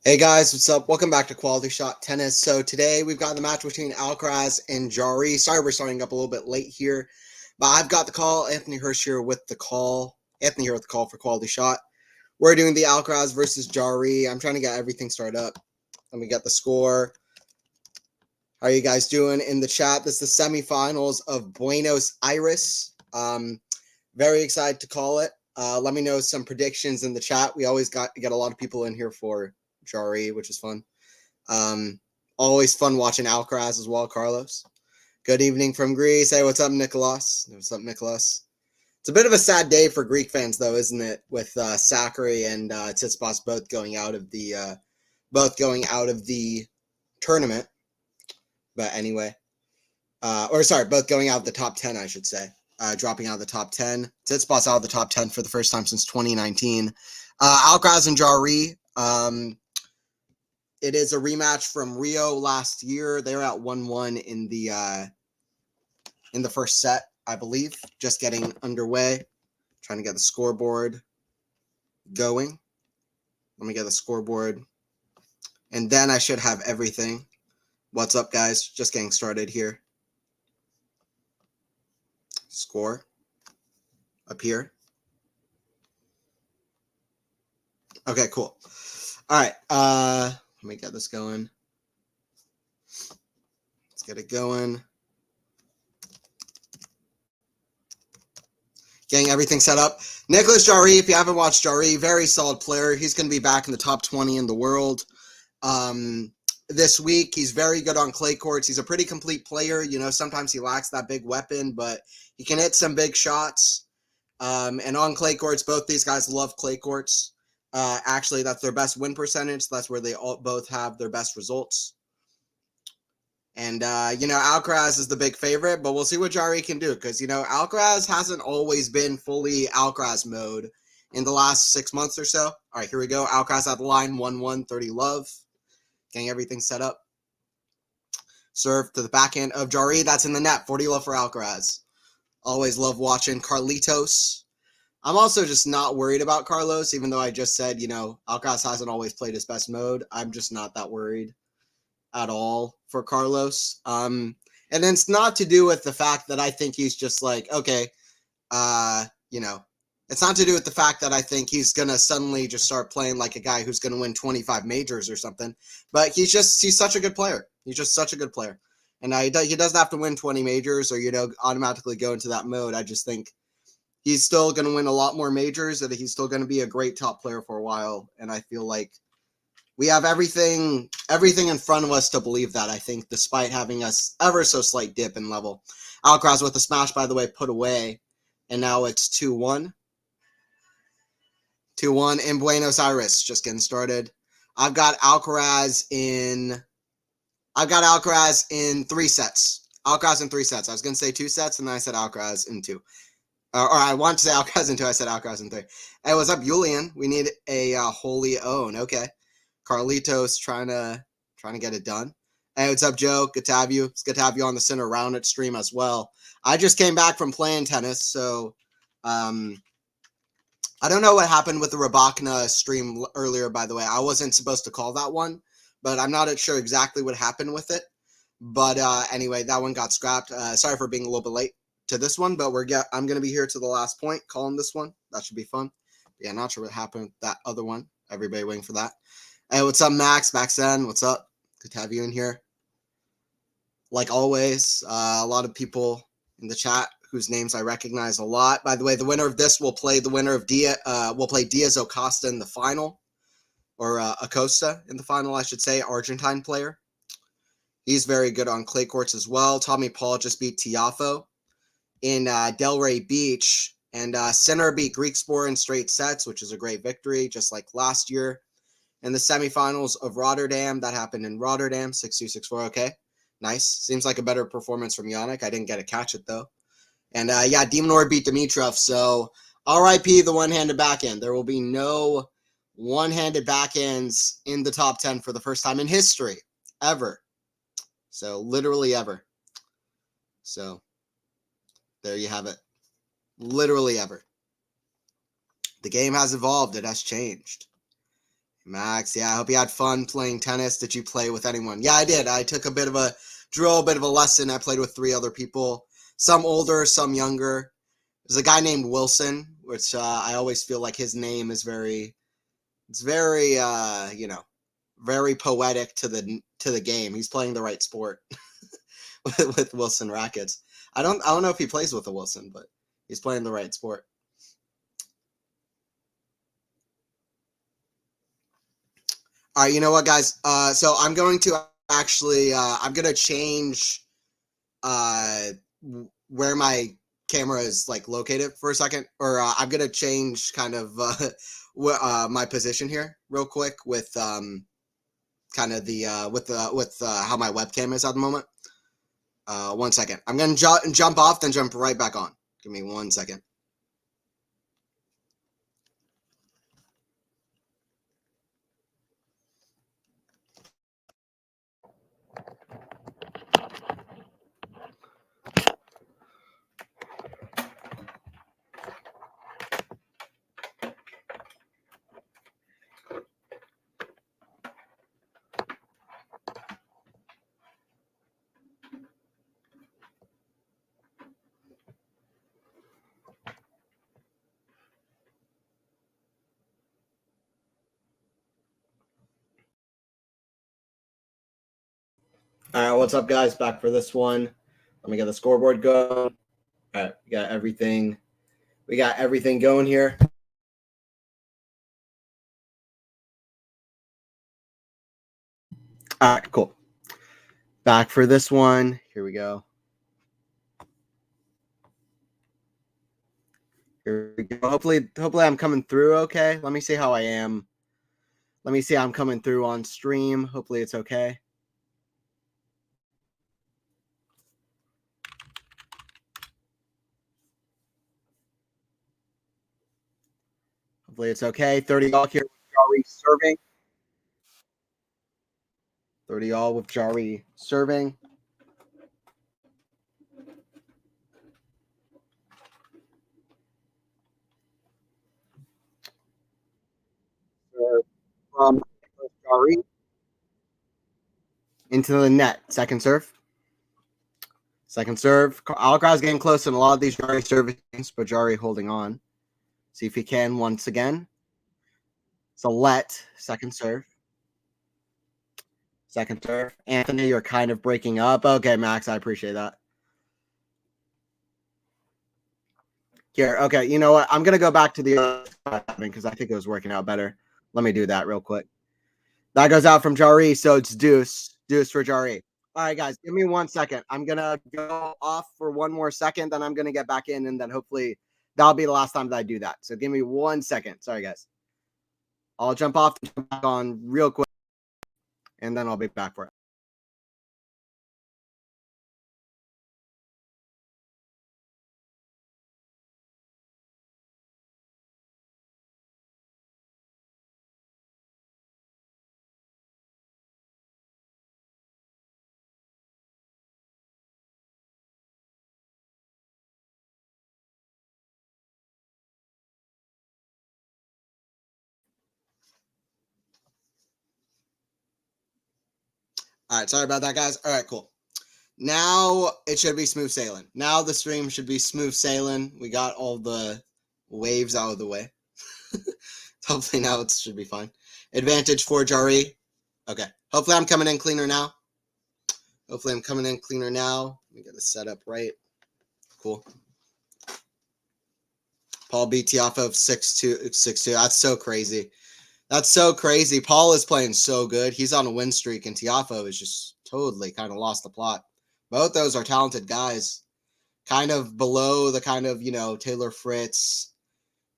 Hey guys, what's up? Welcome back to Quality Shot Tennis. So today we've got the match between Alcaraz and Jarry. Sorry we're starting up a little bit late here, but I've got the call. Anthony Hirsch here with the call. Anthony here with the call for Quality Shot. We're doing the Alcaraz versus Jarry. I'm trying to get everything started up. Let me get the score. How are you guys doing in the chat? This is the semifinals of Buenos Aires. Very excited to call it. Let me know some predictions in the chat. We always get a lot of people in here for Jarry, which is fun. Always fun watching Alcaraz as well, Carlos. Good evening from Greece. Hey, what's up, Nicolas? What's up, Nicolas? It's a bit of a sad day for Greek fans, though, isn't it? With Sakari and Tsitsipas both going out of the tournament. But anyway, both going out of the top 10, I should say. Dropping out of the top 10. Tsitsipas out of the top 10 for the first time since 2019. Alcaraz and Jarry. It is a rematch from Rio last year. They were at 1-1 in the first set, I believe. Just getting underway. Trying to get the scoreboard going. Let me get the scoreboard. And then I should have everything. What's up, guys? Just getting started here. Score. Up here. Okay, cool. All right. Let me get this going. Let's get it going. Getting everything set up. Nicolas Jarry, if you haven't watched Jarry, very solid player. He's going to be back in the top 20 in the world this week. He's very good on clay courts. He's a pretty complete player. You know, sometimes he lacks that big weapon, but he can hit some big shots. And on clay courts, both these guys love clay courts. Actually, that's their best win percentage. That's where they both have their best results. And, Alcaraz is the big favorite, but we'll see what Jarry can do. Because, Alcaraz hasn't always been fully Alcaraz mode in the last 6 months or so. All right, here we go. Alcaraz at the line, 1-1, 30 love. Getting everything set up. Serve to the backhand of Jarry. That's in the net. 40 love for Alcaraz. Always love watching Carlitos. I'm also just not worried about Carlos, even though I just said, Alcaraz hasn't always played his best mode. I'm just not that worried at all for Carlos. And it's not to do with the fact that I think he's just like, okay, it's not to do with the fact that I think he's going to suddenly just start playing like a guy who's going to win 25 majors or something. But he's such a good player. He's just such a good player. And he doesn't have to win 20 majors or, automatically go into that mode. I just think he's still going to win a lot more majors and he's still going to be a great top player for a while. And I feel like we have everything in front of us to believe that, I think, despite having a ever so slight dip in level. Alcaraz with the smash, by the way, put away. And now it's 2-1. 2-1 in Buenos Aires. Just getting started. I've got Alcaraz in 3 sets. Alcaraz in 3 sets. I was going to say 2 sets, and then I said Alcaraz in 2. Or I want to say Alcaraz in 2. I said Alcaraz in 3. Hey, what's up, Julian? We need a wholly own. Okay. Carlitos trying to get it done. Hey, what's up, Joe? Good to have you. It's good to have you on the Center Rounded stream as well. I just came back from playing tennis, so I don't know what happened with the Rabakna stream earlier, by the way. I wasn't supposed to call that one, but I'm not sure exactly what happened with it. But anyway, that one got scrapped. Sorry for being a little bit late to this one, but I'm going to be here to the last point calling this one. That should be fun. Yeah, not sure what happened with that other one. Everybody waiting for that. Hey, what's up, Max? Maxen, what's up? Good to have you in here. Like always, a lot of people in the chat whose names I recognize a lot. By the way, the winner of this will play the winner of Diaz Acosta in the final, or Acosta in the final, I should say, Argentine player. He's very good on clay courts as well. Tommy Paul just beat Tiafoe in Delray Beach, and Sinner beat Griekspoor in straight sets, which is a great victory, just like last year. In the semifinals of Rotterdam, that happened in Rotterdam, 6-2, 6-4, okay. Nice. Seems like a better performance from Yannick. I didn't get to catch it, though. And, Demonor beat Dimitrov, so RIP the one-handed backhand. There will be no one-handed backhands in the top 10 for the first time in history, ever. So, literally ever. So, there you have it. Literally ever. The game has evolved. It has changed. Max, yeah, I hope you had fun playing tennis. Did you play with anyone? Yeah, I did. I took a bit of a drill, a bit of a lesson. I played with 3 other people, some older, some younger. There's a guy named Wilson, which I always feel like his name is very, it's very, very poetic to the game. He's playing the right sport with Wilson rackets. I don't know if he plays with a Wilson, but he's playing the right sport. All right, you know what, guys? So I'm going to actually, I'm going to change where my camera is like located for a second, or I'm going to change kind of my position here real quick with kind of the with how my webcam is at the moment. 1 second. I'm going to jump off, then jump right back on. Give me 1 second. All right, what's up, guys? Back for this one. Let me get the scoreboard going. All right, we got everything. We got everything going here. All right, cool. Back for this one. Here we go. Here we go. Hopefully I'm coming through okay. Let me see how I am. Let me see how I'm coming through on stream. Hopefully it's okay. Hopefully it's okay. 30 all here with Jarry serving. 30 all with Jarry serving. From Jarry into the net. Second serve. Second serve. Alcaraz getting close in a lot of these Jarry servings, but Jarry holding on. See if he can once again. So let second serve. Second serve. Anthony, you're kind of breaking up. Okay, Max, I appreciate that. Here, okay, you know what? I'm going to go back to the other because I think it was working out better. Let me do that real quick. That goes out from Jarry, so it's deuce. Deuce for Jarry. All right, guys, give me 1 second. I'm going to go off for 1 more second, then I'm going to get back in, and then hopefully that'll be the last time that I do that. So give me 1 second. Sorry, guys. I'll jump off and jump back on real quick, and then I'll be back for it. All right, sorry about that, guys. All right, cool. Now it should be smooth sailing. Now the stream should be smooth sailing. We got all the waves out of the way. Hopefully now it should be fine. Advantage for Jarry. Okay. Hopefully I'm coming in cleaner now. Let me get this set up right. Cool. Paul beat Tiafoe 6-2. 6-2. That's so crazy. That's so crazy. Paul is playing so good. He's on a win streak, and Tiafoe is just totally kind of lost the plot. Both those are talented guys. Kind of below the kind of, Taylor Fritz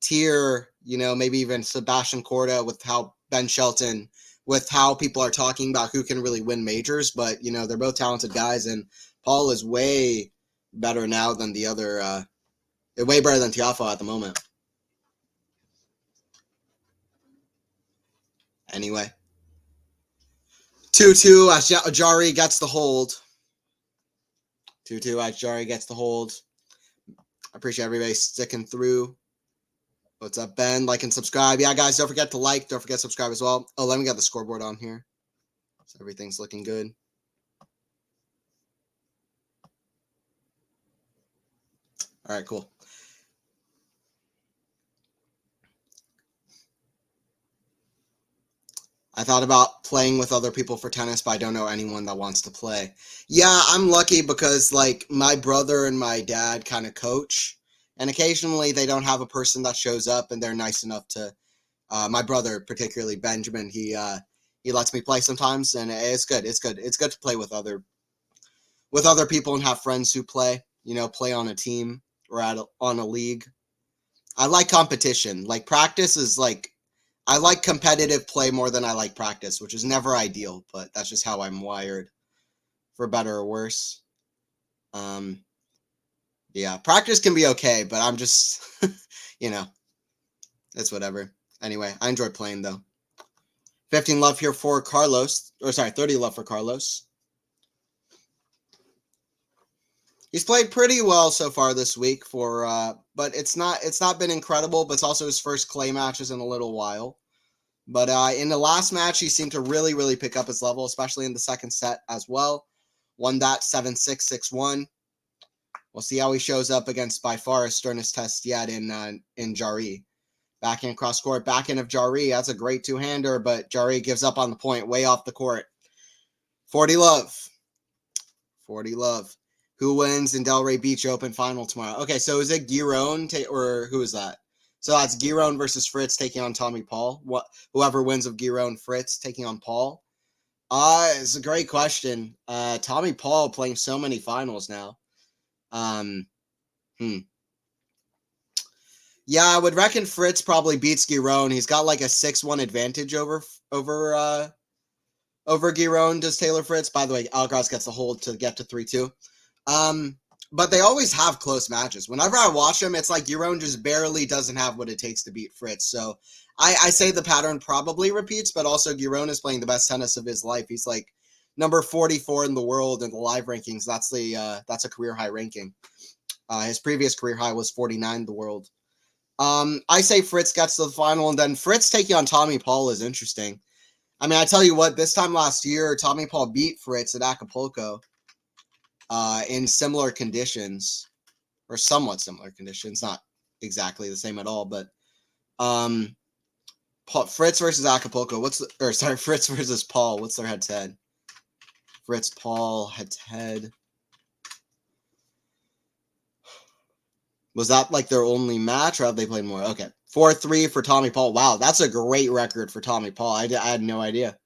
tier, maybe even Sebastian Corda with how Ben Shelton, with how people are talking about who can really win majors. But, they're both talented guys, and Paul is way better now than the other, way better than Tiafoe at the moment. Anyway. 2-2 as Jarry gets the hold. 2-2 as Jarry gets the hold. I appreciate everybody sticking through. What's up, Ben? Like and subscribe. Yeah, guys, don't forget to like. Don't forget to subscribe as well. Oh, let me get the scoreboard on here. So everything's looking good. All right, cool. I thought about playing with other people for tennis, but I don't know anyone that wants to play. Yeah, I'm lucky because, like, my brother and my dad kind of coach, and occasionally they don't have a person that shows up, and they're nice enough to, my brother, particularly Benjamin, he lets me play sometimes, and it's good. It's good. It's good to play with other people and have friends who play, play on a team or on a league. I like competition. Like, practice is like, I like competitive play more than I like practice, which is never ideal, but that's just how I'm wired, for better or worse. Yeah, practice can be okay, but I'm just, it's whatever. Anyway, I enjoy playing, though. 15 love here for Carlos, 30 love for Carlos. He's played pretty well so far this week but it's not been incredible, but it's also his first clay matches in a little while. But in the last match, he seemed to really, really pick up his level, especially in the second set as well. Won that 7-6, 6-1. We'll see how he shows up against by far his sternest test yet in Jarry. Backhand cross court, backhand of Jarry. That's a great two-hander, but Jarry gives up on the point, way off the court. 40 love. 40 love. Who wins in Delray Beach Open final tomorrow? Okay, so is it Giron or who is that? So that's Giron versus Fritz taking on Tommy Paul. Whoever wins of Giron, Fritz taking on Paul. It's a great question. Tommy Paul playing so many finals now. Yeah, I would reckon Fritz probably beats Giron. He's got like a 6-1 advantage over Giron, does Taylor Fritz. By the way, Alcaraz gets the hold to get to 3-2. But they always have close matches. Whenever I watch them, it's like Giron just barely doesn't have what it takes to beat Fritz. So I say the pattern probably repeats, but also Giron is playing the best tennis of his life. He's like number 44 in the world in the live rankings. That's a career high ranking. His previous career high was 49 in the world. I say Fritz gets to the final, and then Fritz taking on Tommy Paul is interesting. I mean, I tell you what, this time last year, Tommy Paul beat Fritz at Acapulco. In similar conditions, or somewhat similar conditions, not exactly the same at all, but Fritz versus Acapulco. Fritz versus Paul. What's their head-to-head? Fritz, Paul, head-to-head. Was that like their only match, or have they played more? Okay, 4-3 for Tommy Paul. Wow, that's a great record for Tommy Paul. I had no idea.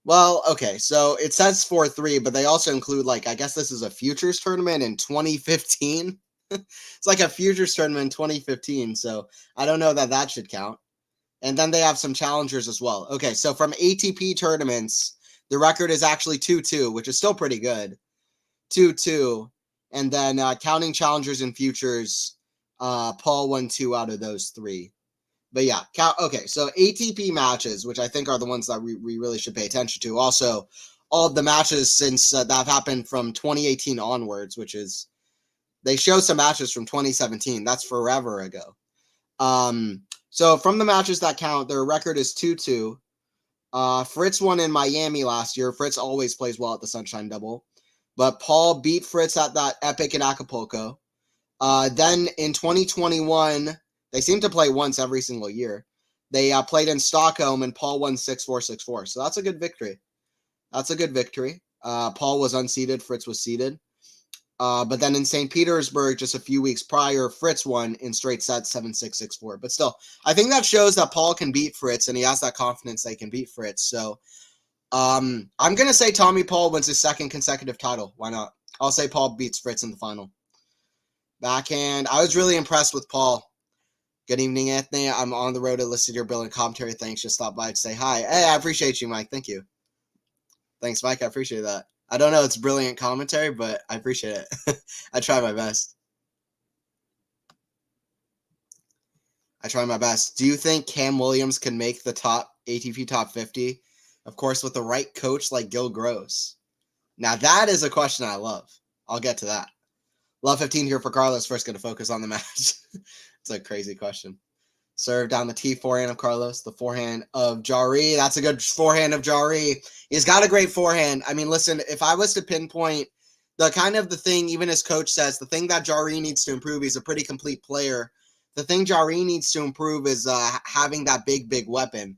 Well, okay, so it says 4-3, but they also include, like, I guess this is a futures tournament in 2015. It's like a futures tournament in 2015, so I don't know that should count. And then they have some challengers as well. Okay, so from ATP tournaments, the record is actually 2-2, which is still pretty good. 2-2. And then counting challengers and futures, Paul won 2 out of those 3. But yeah, okay, so ATP matches, which I think are the ones that we really should pay attention to. Also, all of the matches since that have happened from 2018 onwards, which is, they show some matches from 2017. That's forever ago. So from the matches that count, their record is 2-2. Fritz won in Miami last year. Fritz always plays well at the Sunshine Double. But Paul beat Fritz at that epic in Acapulco. Then in 2021... they seem to play once every single year. They played in Stockholm, and Paul won 6-4, 6-4. So that's a good victory. Paul was unseeded. Fritz was seeded. But then in St. Petersburg, just a few weeks prior, Fritz won in straight sets 7-6, 6-4. But still, I think that shows that Paul can beat Fritz, and he has that confidence that he can beat Fritz. So I'm going to say Tommy Paul wins his second consecutive title. Why not? I'll say Paul beats Fritz in the final. Backhand. I was really impressed with Paul. Good evening, Anthony. I'm on the road to listen to your brilliant commentary. Thanks. Just stop by to say hi. Hey, I appreciate you, Mike. Thank you. Thanks, Mike. I appreciate that. I don't know it's brilliant commentary, but I appreciate it. I try my best. Do you think Cam Williams can make the ATP top 50? Of course, with the right coach like Gil Gross. Now, that is a question I love. I'll get to that. Love 15 here for Carlos. First, going to focus on the match. It's a crazy question. Serve down the T forehand of Carlos, the forehand of Jarry. That's a good forehand of Jarry. He's got a great forehand. I mean, listen, if I was to pinpoint the thing, even his coach says, the thing that Jarry needs to improve, he's a pretty complete player. The thing Jarry needs to improve is having that big weapon.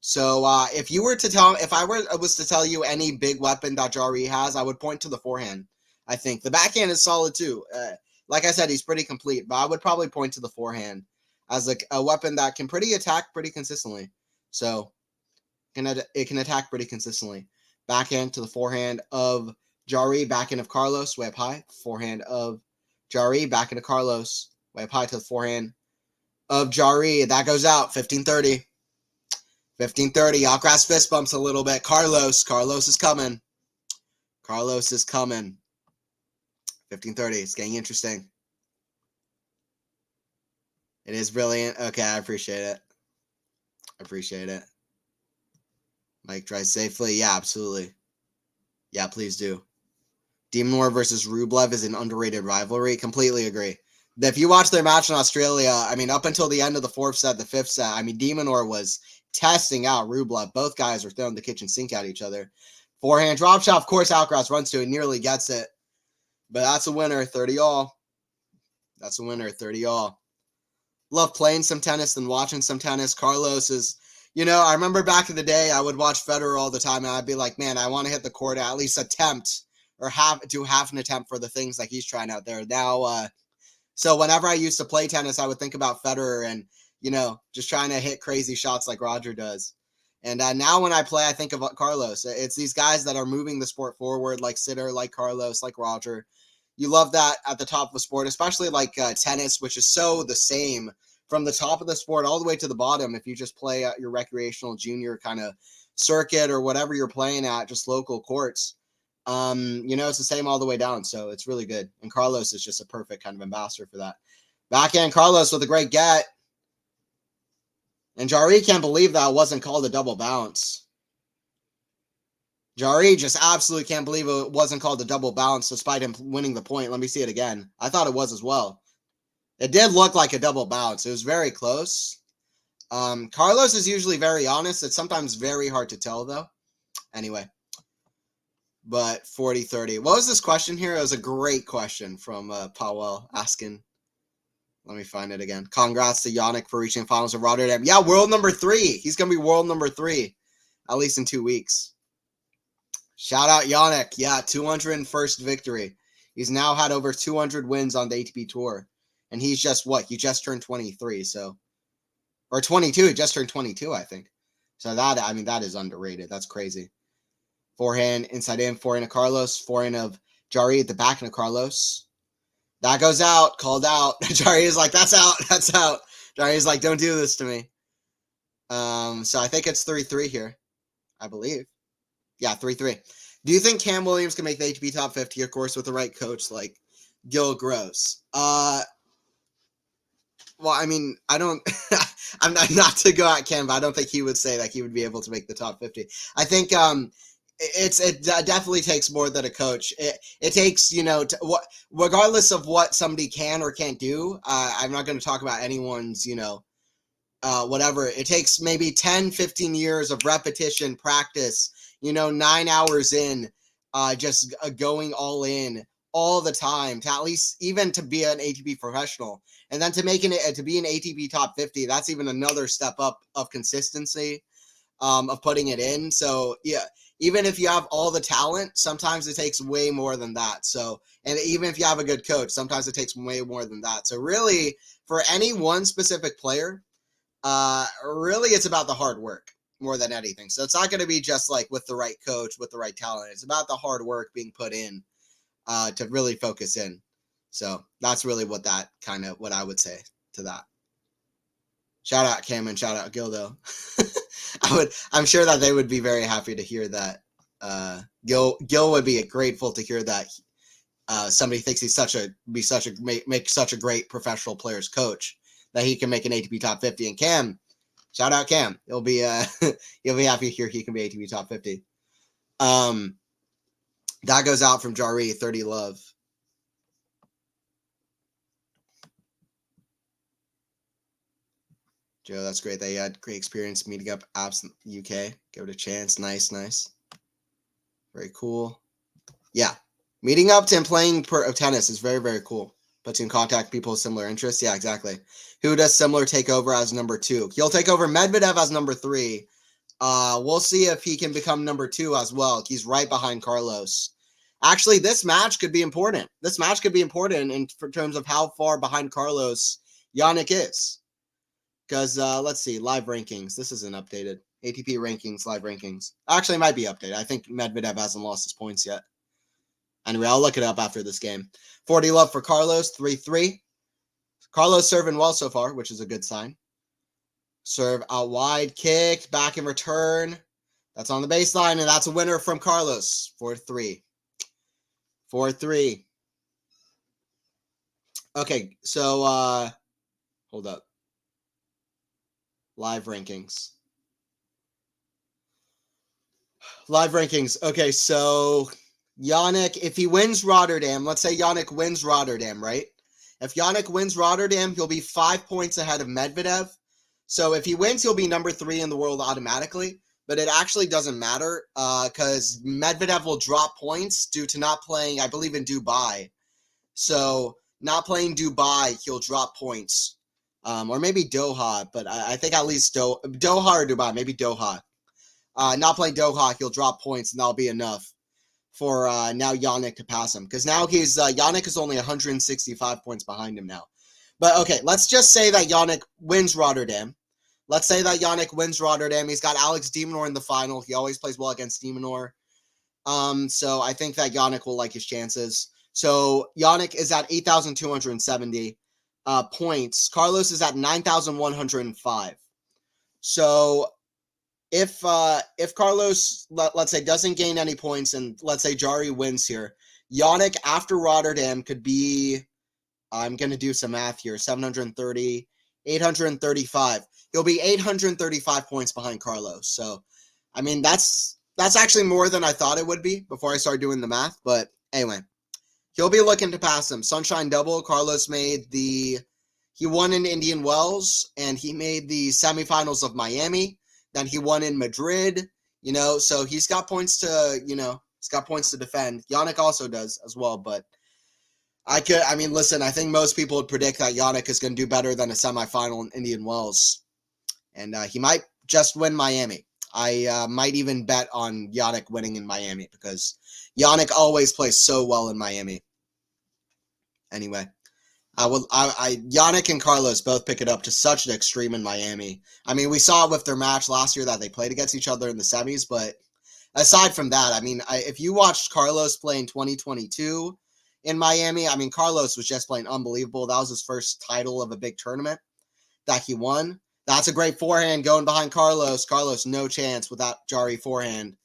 So if I was to tell you any big weapon that Jarry has, I would point to the forehand. I think the backhand is solid too. Like I said, he's pretty complete, but I would probably point to the forehand as a weapon that can attack pretty consistently. So it can attack pretty consistently. Backhand to the forehand of Jarry, backhand of Carlos, way up high. Forehand of Jarry, backhand of Carlos, way up high to the forehand of Jarry. That goes out, 15-30. 15-30. Alcaraz fist bumps a little bit. Carlos is coming. 15-30. It's getting interesting. It is brilliant. Okay, I appreciate it. Mike drives safely. Yeah, absolutely. Yeah, please do. Demonor versus Rublev is an underrated rivalry. Completely agree. If you watch their match in Australia, I mean, up until the end of the fourth set, the fifth set, I mean, Demonor was testing out Rublev. Both guys were throwing the kitchen sink at each other. Forehand drop shot. Of course, Alcaraz runs to it, nearly gets it. But that's a winner, 30-all. That's a winner, 30-all. Love playing some tennis and watching some tennis. Carlos is, I remember back in the day, I would watch Federer all the time, and I'd be like, man, I want to hit the court at least attempt or do half an attempt for the things like he's trying out there. Now, so whenever I used to play tennis, I would think about Federer and, just trying to hit crazy shots like Roger does. And now when I play, I think of Carlos. It's these guys that are moving the sport forward, like Sitter, like Carlos, like Roger. You love that at the top of the sport, especially like tennis, which is so the same from the top of the sport all the way to the bottom. If you just play at your recreational junior kind of circuit or whatever you're playing at, just local courts, it's the same all the way down. So it's really good. And Carlos is just a perfect kind of ambassador for that. Backhand Carlos with a great get. And Jarry can't believe that it wasn't called a double bounce. Jarry just absolutely can't believe it wasn't called a double bounce despite him winning the point. Let me see it again. I thought it was as well. It did look like a double bounce. It was very close. Carlos is usually very honest. It's sometimes very hard to tell, though. Anyway. But 40-30. What was this question here? It was a great question from Powell asking. Let me find it again. Congrats to Yannick for reaching finals of Rotterdam. Yeah, world number 3. He's going to be world number 3, at least in 2 weeks. Shout out Yannick. Yeah, 201st victory. He's now had over 200 wins on the ATP Tour. And he's just He just turned 23, so. Or 22. He just turned 22, I think. So that is underrated. That's crazy. Forehand, inside in, forehand of Carlos. Forehand of Jarry at the backhand of Carlos. That goes out. Called out. Jarry is like, that's out. That's out. Jarry is like, don't do this to me. So I think it's 3-3 here. I believe. Yeah, 3-3. Do you think Cam Williams can make the ATP top 50, of course, with the right coach like Gil Gross? Well, I mean, I don't. I'm not to go at Cam, but I don't think he would say that he would be able to make the top 50. I think it definitely takes more than a coach. It takes regardless of what somebody can or can't do. I'm not going to talk about anyone's whatever. It takes maybe 10-15 years of repetition, practice. 9 hours in, just going all in all the time to at least even to be an ATP professional, and then to be an ATP top 50. That's even another step up of consistency, of putting it in. So yeah, even if you have all the talent, sometimes it takes way more than that. So, and even if you have a good coach, sometimes it takes way more than that. So really, for any one specific player, really it's about the hard work more than anything. So it's not going to be just like with the right coach, with the right talent. It's about the hard work being put in to really focus in. So that's really what I would say to that. Shout out Cam and shout out Gildo. I'm sure that they would be very happy to hear that. Gil would be grateful to hear that somebody thinks he's make such a great professional player's coach that he can make an ATP top 50. And Cam, shout out Cam. He'll be happy to hear he can be ATP top 50. That goes out from Jarry, 30 love. Joe, that's great. They had great experience meeting up apps in the UK. Give it a chance. Nice. Very cool. Yeah. Meeting up and playing tennis is very, very cool. Puts you in contact with people with similar interests. Yeah, exactly. Who does similar take over as number 2? He'll take over Medvedev as number 3. We'll see if he can become number 2 as well. He's right behind Carlos. Actually, this match could be important. This match could be important in terms of how far behind Carlos Jannik is. Because, let's see, live rankings. This isn't updated. ATP rankings, live rankings. Actually, it might be updated. I think Medvedev hasn't lost his points yet. Anyway, I'll look it up after this game. 40 love for Carlos, 3-3. Carlos serving well so far, which is a good sign. Serve out wide, kicked, back in return. That's on the baseline, and that's a winner from Carlos. 4-3. 4-3. Okay, so, hold up. Live rankings. Okay, so Jannik, if he wins Rotterdam, let's say Jannik wins Rotterdam, right? If Jannik wins Rotterdam, he'll be 5 points ahead of Medvedev. So if he wins, he'll be number 3 in the world automatically. But it actually doesn't matter because Medvedev will drop points due to not playing, I believe, in Dubai. So not playing Dubai, he'll drop points. Or maybe Doha, but I think at least Doha or Dubai, maybe Doha. Not playing Doha, he'll drop points, and that'll be enough for now Jannik to pass him. Because now Jannik is only 165 points behind him now. But okay, let's just say that Jannik wins Rotterdam. Let's say that Jannik wins Rotterdam. He's got Alex de Minaur in the final. He always plays well against de Minaur. So I think that Jannik will like his chances. So Jannik is at 8,270 points. Carlos is at 9,105. So if Carlos, let's say, doesn't gain any points, and let's say Jarry wins here, Jannik after Rotterdam could be, I'm going to do some math here, 730, 835. He'll be 835 points behind Carlos. So, I mean, that's actually more than I thought it would be before I started doing the math. But anyway, he'll be looking to pass him. Sunshine double. Carlos he won in Indian Wells, and he made the semifinals of Miami. Then he won in Madrid, so he's got points to, he's got points to defend. Jannik also does as well, but I think most people would predict that Jannik is going to do better than a semifinal in Indian Wells. And he might just win Miami. I might even bet on Jannik winning in Miami because Jannik always plays so well in Miami. Anyway, Jannik and Carlos both pick it up to such an extreme in Miami. I mean, we saw with their match last year that they played against each other in the semis, but aside from that, I mean, if you watched Carlos play in 2022 in Miami, I mean, Carlos was just playing unbelievable. That was his first title of a big tournament that he won. That's a great forehand going behind Carlos. Carlos, no chance with that Jarry forehand.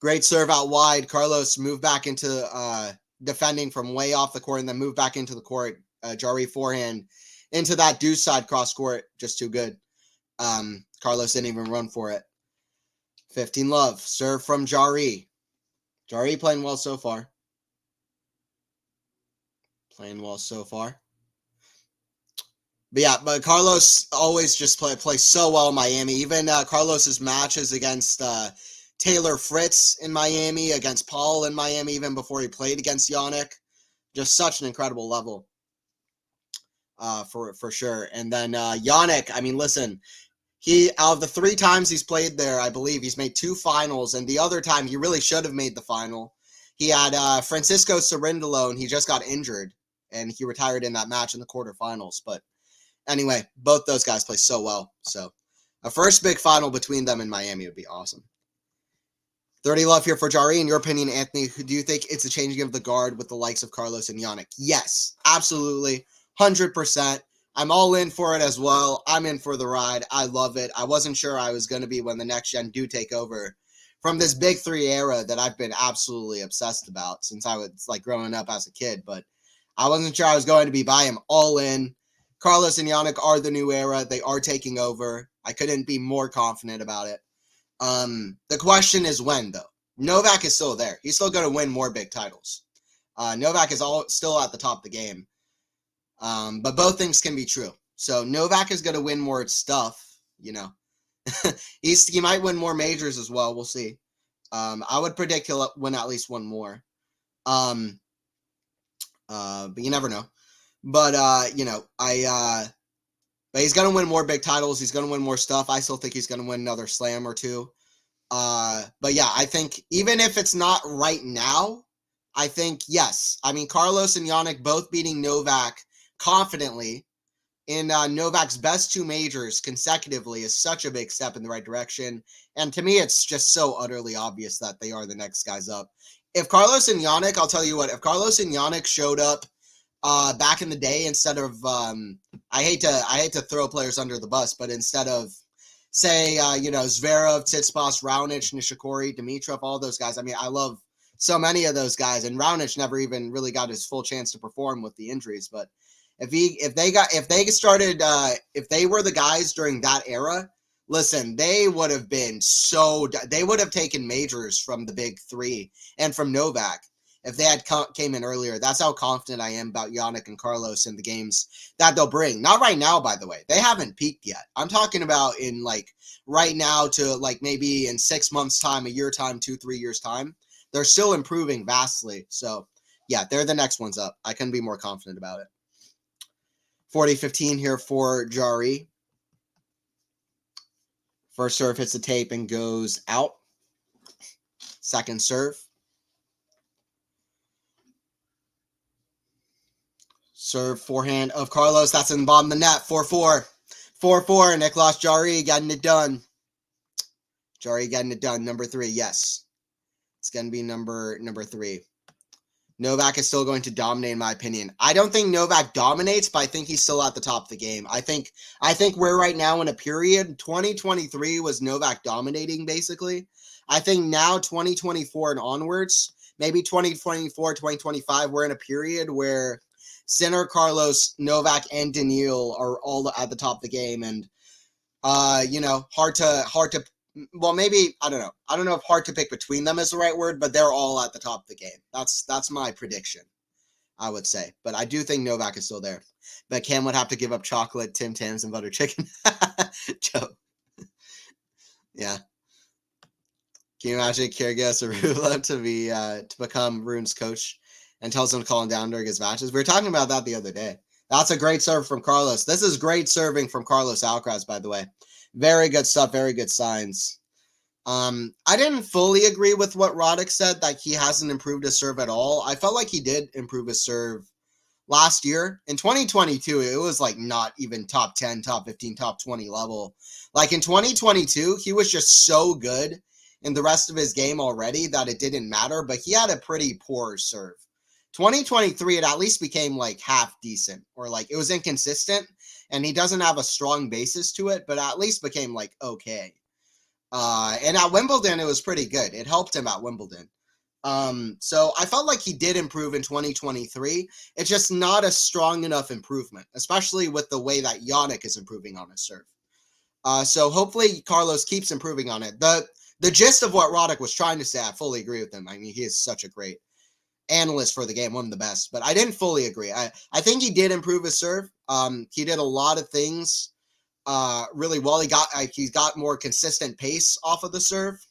Great serve out wide. Carlos moved back into defending from way off the court and then moved back into the court. Jarry forehand into that deuce side cross court. Just too good. Carlos didn't even run for it. 15 love. Serve from Jarry. Jarry playing well so far. But yeah, but Carlos always just plays so well in Miami. Even Carlos's matches against Taylor Fritz in Miami, against Paul in Miami, even before he played against Jannik. Just such an incredible level for sure. And then Jannik, I mean, listen, out of the 3 times he's played there, I believe he's made 2 finals. And the other time he really should have made the final. He had Francisco Cerundolo, and he just got injured. And he retired in that match in the quarterfinals. But anyway, both those guys play so well. So a first big final between them in Miami would be awesome. 30 love here for Jarry. In your opinion, Anthony, do you think it's a changing of the guard with the likes of Carlos and Jannik? Yes, absolutely. 100%. I'm all in for it as well. I'm in for the ride. I love it. I wasn't sure I was going to be when the next gen do take over from this big 3 era that I've been absolutely obsessed about since I was like growing up as a kid. But I wasn't sure I was going to be by him. All in. Carlos and Jannik are the new era. They are taking over. I couldn't be more confident about it. The question is when, though. Novak is still there. He's still going to win more big titles. Novak is still at the top of the game. But both things can be true. So Novak is going to win more stuff, you know. He might win more majors as well. We'll see. I would predict he'll win at least one more. But you never know. But but he's gonna win more big titles. He's gonna win more stuff. I still think he's gonna win another slam or two. But yeah, I think even if it's not right now, I think yes. I mean, Carlos and Jannik both beating Novak confidently in Novak's best 2 majors consecutively is such a big step in the right direction. And to me, it's just so utterly obvious that they are the next guys up. If Carlos and Jannik, I'll tell you what, if Carlos and Jannik showed up back in the day instead of, I hate to throw players under the bus, but instead of, say, Zverev, Tsitsipas, Raonic, Nishikori, Dimitrov, all those guys. I mean, I love so many of those guys, and Raonic never even really got his full chance to perform with the injuries, but if they were the guys during that era, listen, they would have taken majors from the big 3 and from Novak if they had came in earlier. That's how confident I am about Jannik and Carlos in the games that they'll bring. Not right now, by the way. They haven't peaked yet. I'm talking about in like right now to like maybe in 6 months time, a year time, 2-3 years time. They're still improving vastly. So yeah, they're the next ones up. I couldn't be more confident about it. 40-15 here for Jarry. First serve hits the tape and goes out. Second serve. Serve forehand of Carlos. That's in the bottom of the net. 4-4. 4-4. Nicolas Jarry getting it done. Jarry getting it done. Number 3. Yes. It's going to be number 3. Novak is still going to dominate, in my opinion. I don't think Novak dominates, but I think he's still at the top of the game. I think we're right now in a period. 2023 was Novak dominating, basically. I think now 2024 and onwards, maybe 2024, 2025, we're in a period where Sinner, Carlos, Novak, and Daniil are all at the top of the game, and hard to. Well, maybe, I don't know. I don't know if hard to pick between them is the right word, but they're all at the top of the game. That's my prediction, I would say. But I do think Novak is still there. But Cam would have to give up chocolate, Tim Tams, and butter chicken. Joe. Yeah. Can you imagine Kyrgios or Rublev to become Rune's coach and tells him to call him down during his matches? We were talking about that the other day. That's a great serve from Carlos. This is great serving from Carlos Alcaraz, by the way. Very good stuff. Very good signs. I didn't fully agree with what Roddick said, that he hasn't improved his serve at all. I felt like he did improve his serve last year. In 2022, it was like not even top 10, top 15, top 20 level. Like in 2022, he was just so good in the rest of his game already that it didn't matter, but he had a pretty poor serve. 2023, it at least became like half decent, or like it was inconsistent. And he doesn't have a strong basis to it, but at least became like okay. And at Wimbledon, it was pretty good. It helped him at Wimbledon. So I felt like he did improve in 2023. It's just not a strong enough improvement, especially with the way that Jannik is improving on his serve. So hopefully Carlos keeps improving on it. The gist of what Roddick was trying to say, I fully agree with him. I mean, he is such a great analyst for the game, one of the best, but I didn't fully agree. I think he did improve his serve. He did a lot of things really well. He's got more consistent pace off of the serve.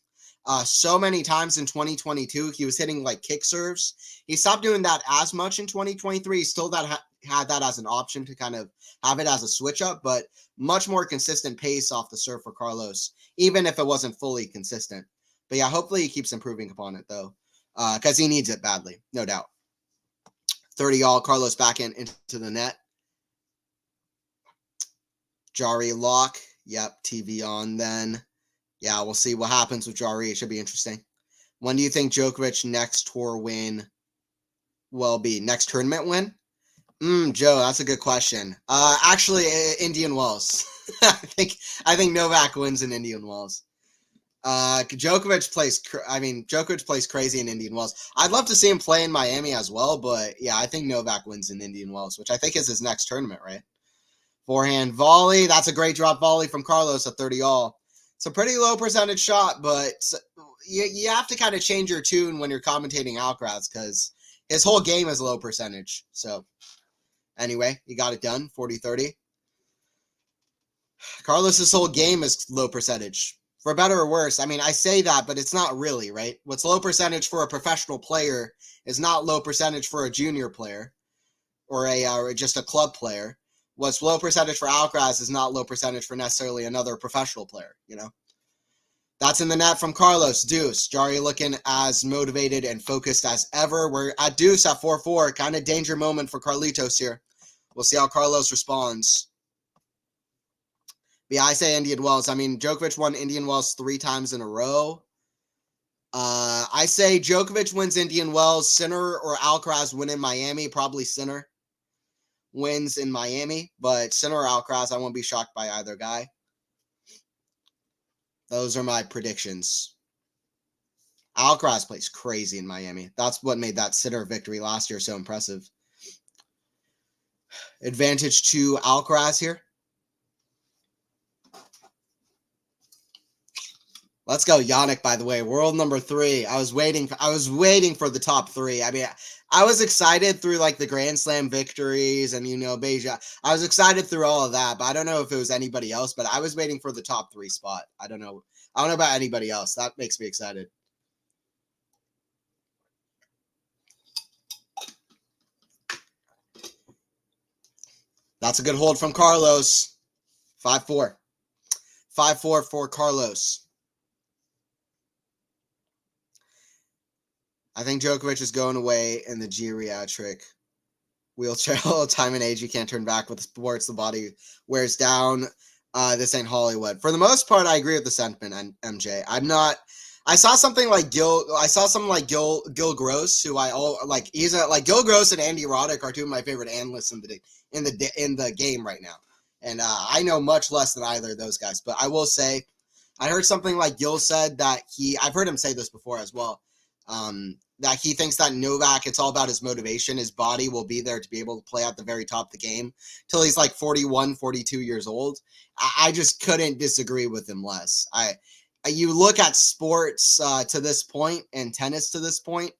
So many times in 2022, he was hitting like kick serves. He stopped doing that as much in 2023. He still had that as an option to kind of have it as a switch up, but much more consistent pace off the serve for Carlos, even if it wasn't fully consistent. But yeah, hopefully he keeps improving upon it though. Because he needs it badly, no doubt. 30-all, Carlos back into the net. Jarry lock. Yep, TV on then. Yeah, we'll see what happens with Jarry. It should be interesting. When do you think Djokovic next tour win will be? Next tournament win? Joe, that's a good question. Actually, Indian Wells. I think Novak wins in Indian Wells. Djokovic plays crazy in Indian Wells. I'd love to see him play in Miami as well, but yeah, I think Novak wins in Indian Wells, which I think is his next tournament, right? Forehand volley. That's a great drop volley from Carlos at 30-all. It's a pretty low percentage shot, but you have to kind of change your tune when you're commentating Alcaraz because his whole game is low percentage. So anyway, he got it done, 40-30. Carlos's whole game is low percentage. For better or worse, I mean, I say that, but it's not really, right? What's low percentage for a professional player is not low percentage for a junior player or just a club player. What's low percentage for Alcaraz is not low percentage for necessarily another professional player, you know? That's in the net from Carlos. Deuce. Jarry looking as motivated and focused as ever. We're at deuce at 4-4. Kind of danger moment for Carlitos here. We'll see how Carlos responds. But yeah, I say Indian Wells. I mean, Djokovic won Indian Wells 3 times in a row. I say Djokovic wins Indian Wells. Sinner or Alcaraz win in Miami. Probably Sinner wins in Miami. But Sinner or Alcaraz, I won't be shocked by either guy. Those are my predictions. Alcaraz plays crazy in Miami. That's what made that Sinner victory last year so impressive. Advantage to Alcaraz here. Let's go, Yannick, by the way. World number 3. I was waiting for the top 3. I mean, I was excited through like the Grand Slam victories and, you know, Beja. I was excited through all of that, but I don't know if it was anybody else, but I was waiting for the top 3 spot. I don't know about anybody else. That makes me excited. That's a good hold from Carlos. 5-4. 5-4 for Carlos. I think Djokovic is going away in the geriatric wheelchair. Time and age, you can't turn back with sports. The body wears down. This ain't Hollywood. For the most part, I agree with the sentiment, MJ. I saw something like Gil Gross, who I like. He's like Gil Gross and Andy Roddick are 2 of my favorite analysts in the game right now, and I know much less than either of those guys. But I will say, I heard something like Gil said that I've heard him say this before as well. That he thinks that Novak, it's all about his motivation. His body will be there to be able to play at the very top of the game till he's like 41, 42 years old. I just couldn't disagree with him less. You look at sports to this point and tennis to this point,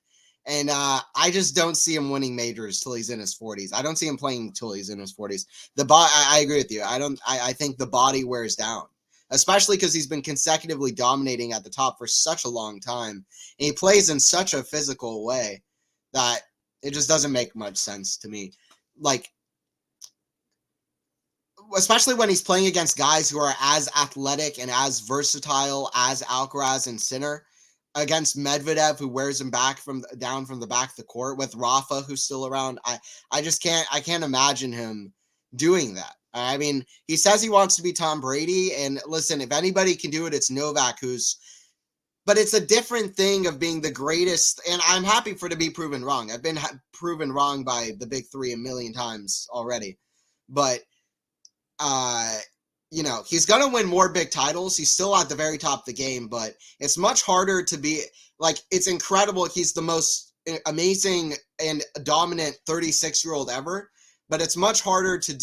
and I just don't see him winning majors till he's in his 40s. I don't see him playing till he's in his 40s. I agree with you. I think the body wears down, especially because he's been consecutively dominating at the top for such a long time. And he plays in such a physical way that it just doesn't make much sense to me. Like, especially when he's playing against guys who are as athletic and as versatile as Alcaraz and Sinner, against Medvedev, who wears him down from the back of the court, with Rafa, who's still around. I can't imagine him doing that. I mean, he says he wants to be Tom Brady, and listen, if anybody can do it, it's Novak, but it's a different thing of being the greatest, and I'm happy to be proven wrong. I've been proven wrong by the big 3 a million times already, but you know, he's going to win more big titles. He's still at the very top of the game, but it's much harder to be like, it's incredible. He's the most amazing and dominant 36-year-old ever, but it's much harder to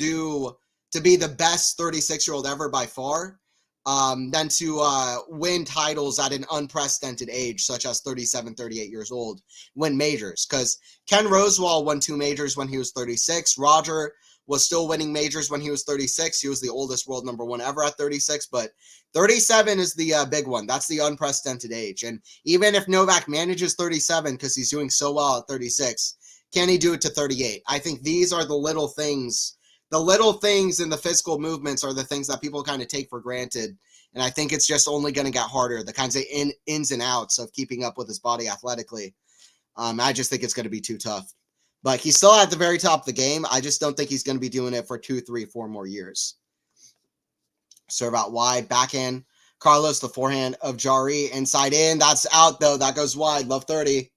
be the best 36-year-old ever by far than to win titles at an unprecedented age, such as 37, 38 years old, win majors. Because Ken Rosewall won 2 majors when he was 36. Roger was still winning majors when he was 36. He was the oldest world number 1 ever at 36, but 37 is the big one. That's the unprecedented age. And even if Novak manages 37 because he's doing so well at 36, can he do it to 38? I think these are the little things. The little things in the physical movements are the things that people kind of take for granted. And I think it's just only going to get harder, the kinds of ins and outs of keeping up with his body athletically. I just think it's going to be too tough. But he's still at the very top of the game. I just don't think he's going to be doing it for 2, 3, 4 more years. Serve out wide, backhand. Carlos, the forehand of Jarry, inside in. That's out, though. That goes wide. Love 30.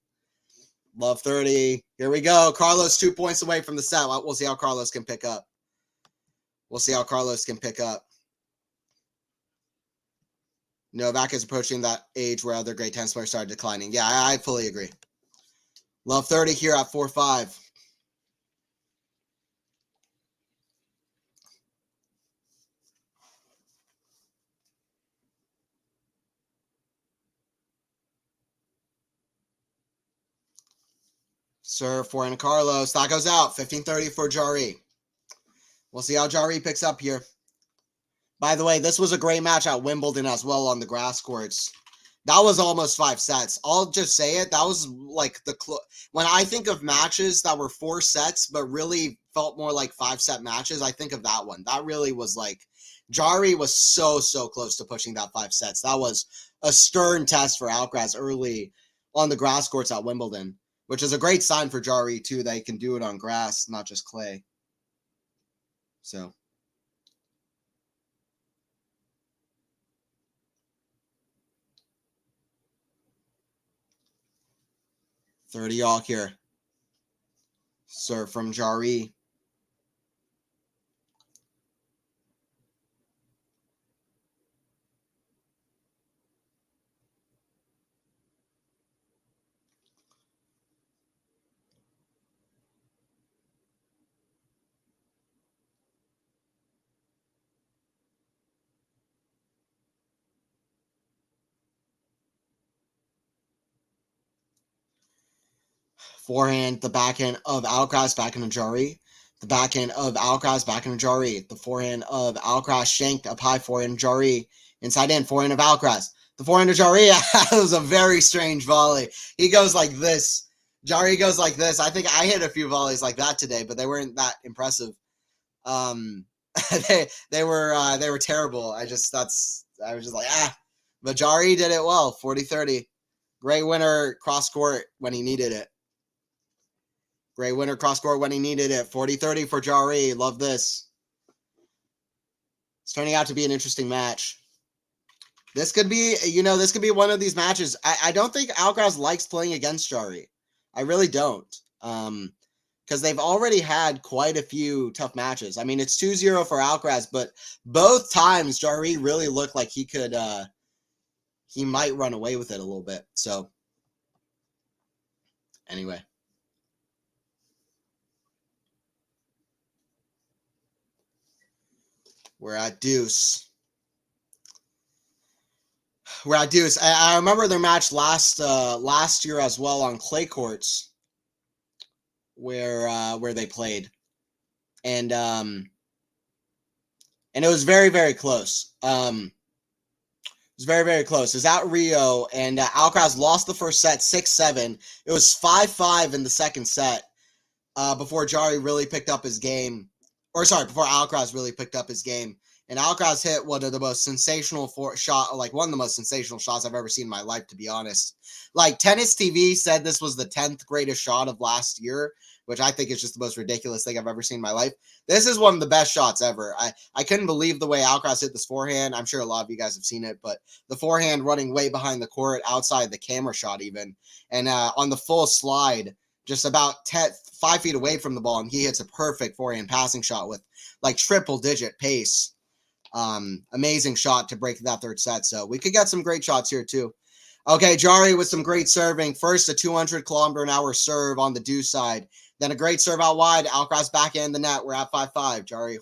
Love 30. Here we go. Carlos 2 points away from the set. We'll see how Carlos can pick up. Novak is approaching that age where other great tennis players started declining. Yeah, I fully agree. Love 30 here at 4-5. Serve forehand Carlos. That goes out. 15-30 for Jarry. We'll see how Jarry picks up here. By the way, this was a great match at Wimbledon as well on the grass courts. That was almost 5 sets. I'll just say it. That was like when I think of matches that were 4 sets, but really felt more like 5-set matches, I think of that one. That really was like, Jarry was so close to pushing that 5 sets. That was a stern test for Alcaraz early on the grass courts at Wimbledon, which is a great sign for Jarry too, that he can do it on grass, not just clay. So. $30 all here. Serve from Jarry. Forehand, the backhand of Alcaraz, backhand of Jarry. The backhand of Alcaraz, backhand of Jarry. The forehand of Alcaraz, shanked up high, forehand of Jarry. Inside in, forehand of Alcaraz. The forehand of Jarry. That was a very strange volley. He goes like this. Jarry goes like this. I think I hit a few volleys like that today, but they weren't that impressive. They were terrible. I was just like, ah. But Jarry did it well, 40-30. Great winner cross court when he needed it. Great winner cross court when he needed it. 40-30 for Jarry. Love this. It's turning out to be an interesting match. This could be, this could be one of these matches. I don't think Alcaraz likes playing against Jarry. I really don't. Because they've already had quite a few tough matches. I mean, it's 2-0 for Alcaraz, but both times Jarry really looked like he could, he might run away with it a little bit. So, anyway. We're at deuce. I remember their match last year as well on clay courts, where they played, and it was very close. It was very close. It was at Rio, and Alcaraz lost the first set 6-7. It was 5-5 in the second set before Jarry really picked up his game. Before Alcaraz really picked up his game. And Alcaraz hit one of the most sensational one of the most sensational shots I've ever seen in my life, to be honest. Like, Tennis TV said this was the 10th greatest shot of last year, which I think is just the most ridiculous thing I've ever seen in my life. This is one of the best shots ever. I couldn't believe the way Alcaraz hit this forehand. I'm sure a lot of you guys have seen it, but the forehand running way behind the court, outside the camera shot even, and on the full slide, just about 5 feet away from the ball, and he hits a perfect forehand passing shot with like triple-digit pace. Amazing shot to break that third set. So we could get some great shots here too. Okay, Jarry with some great serving. First, a 200-kilometer-an-hour serve on the deuce side. Then a great serve out wide. Alcaraz backhand the net. We're at 5-5. Jarry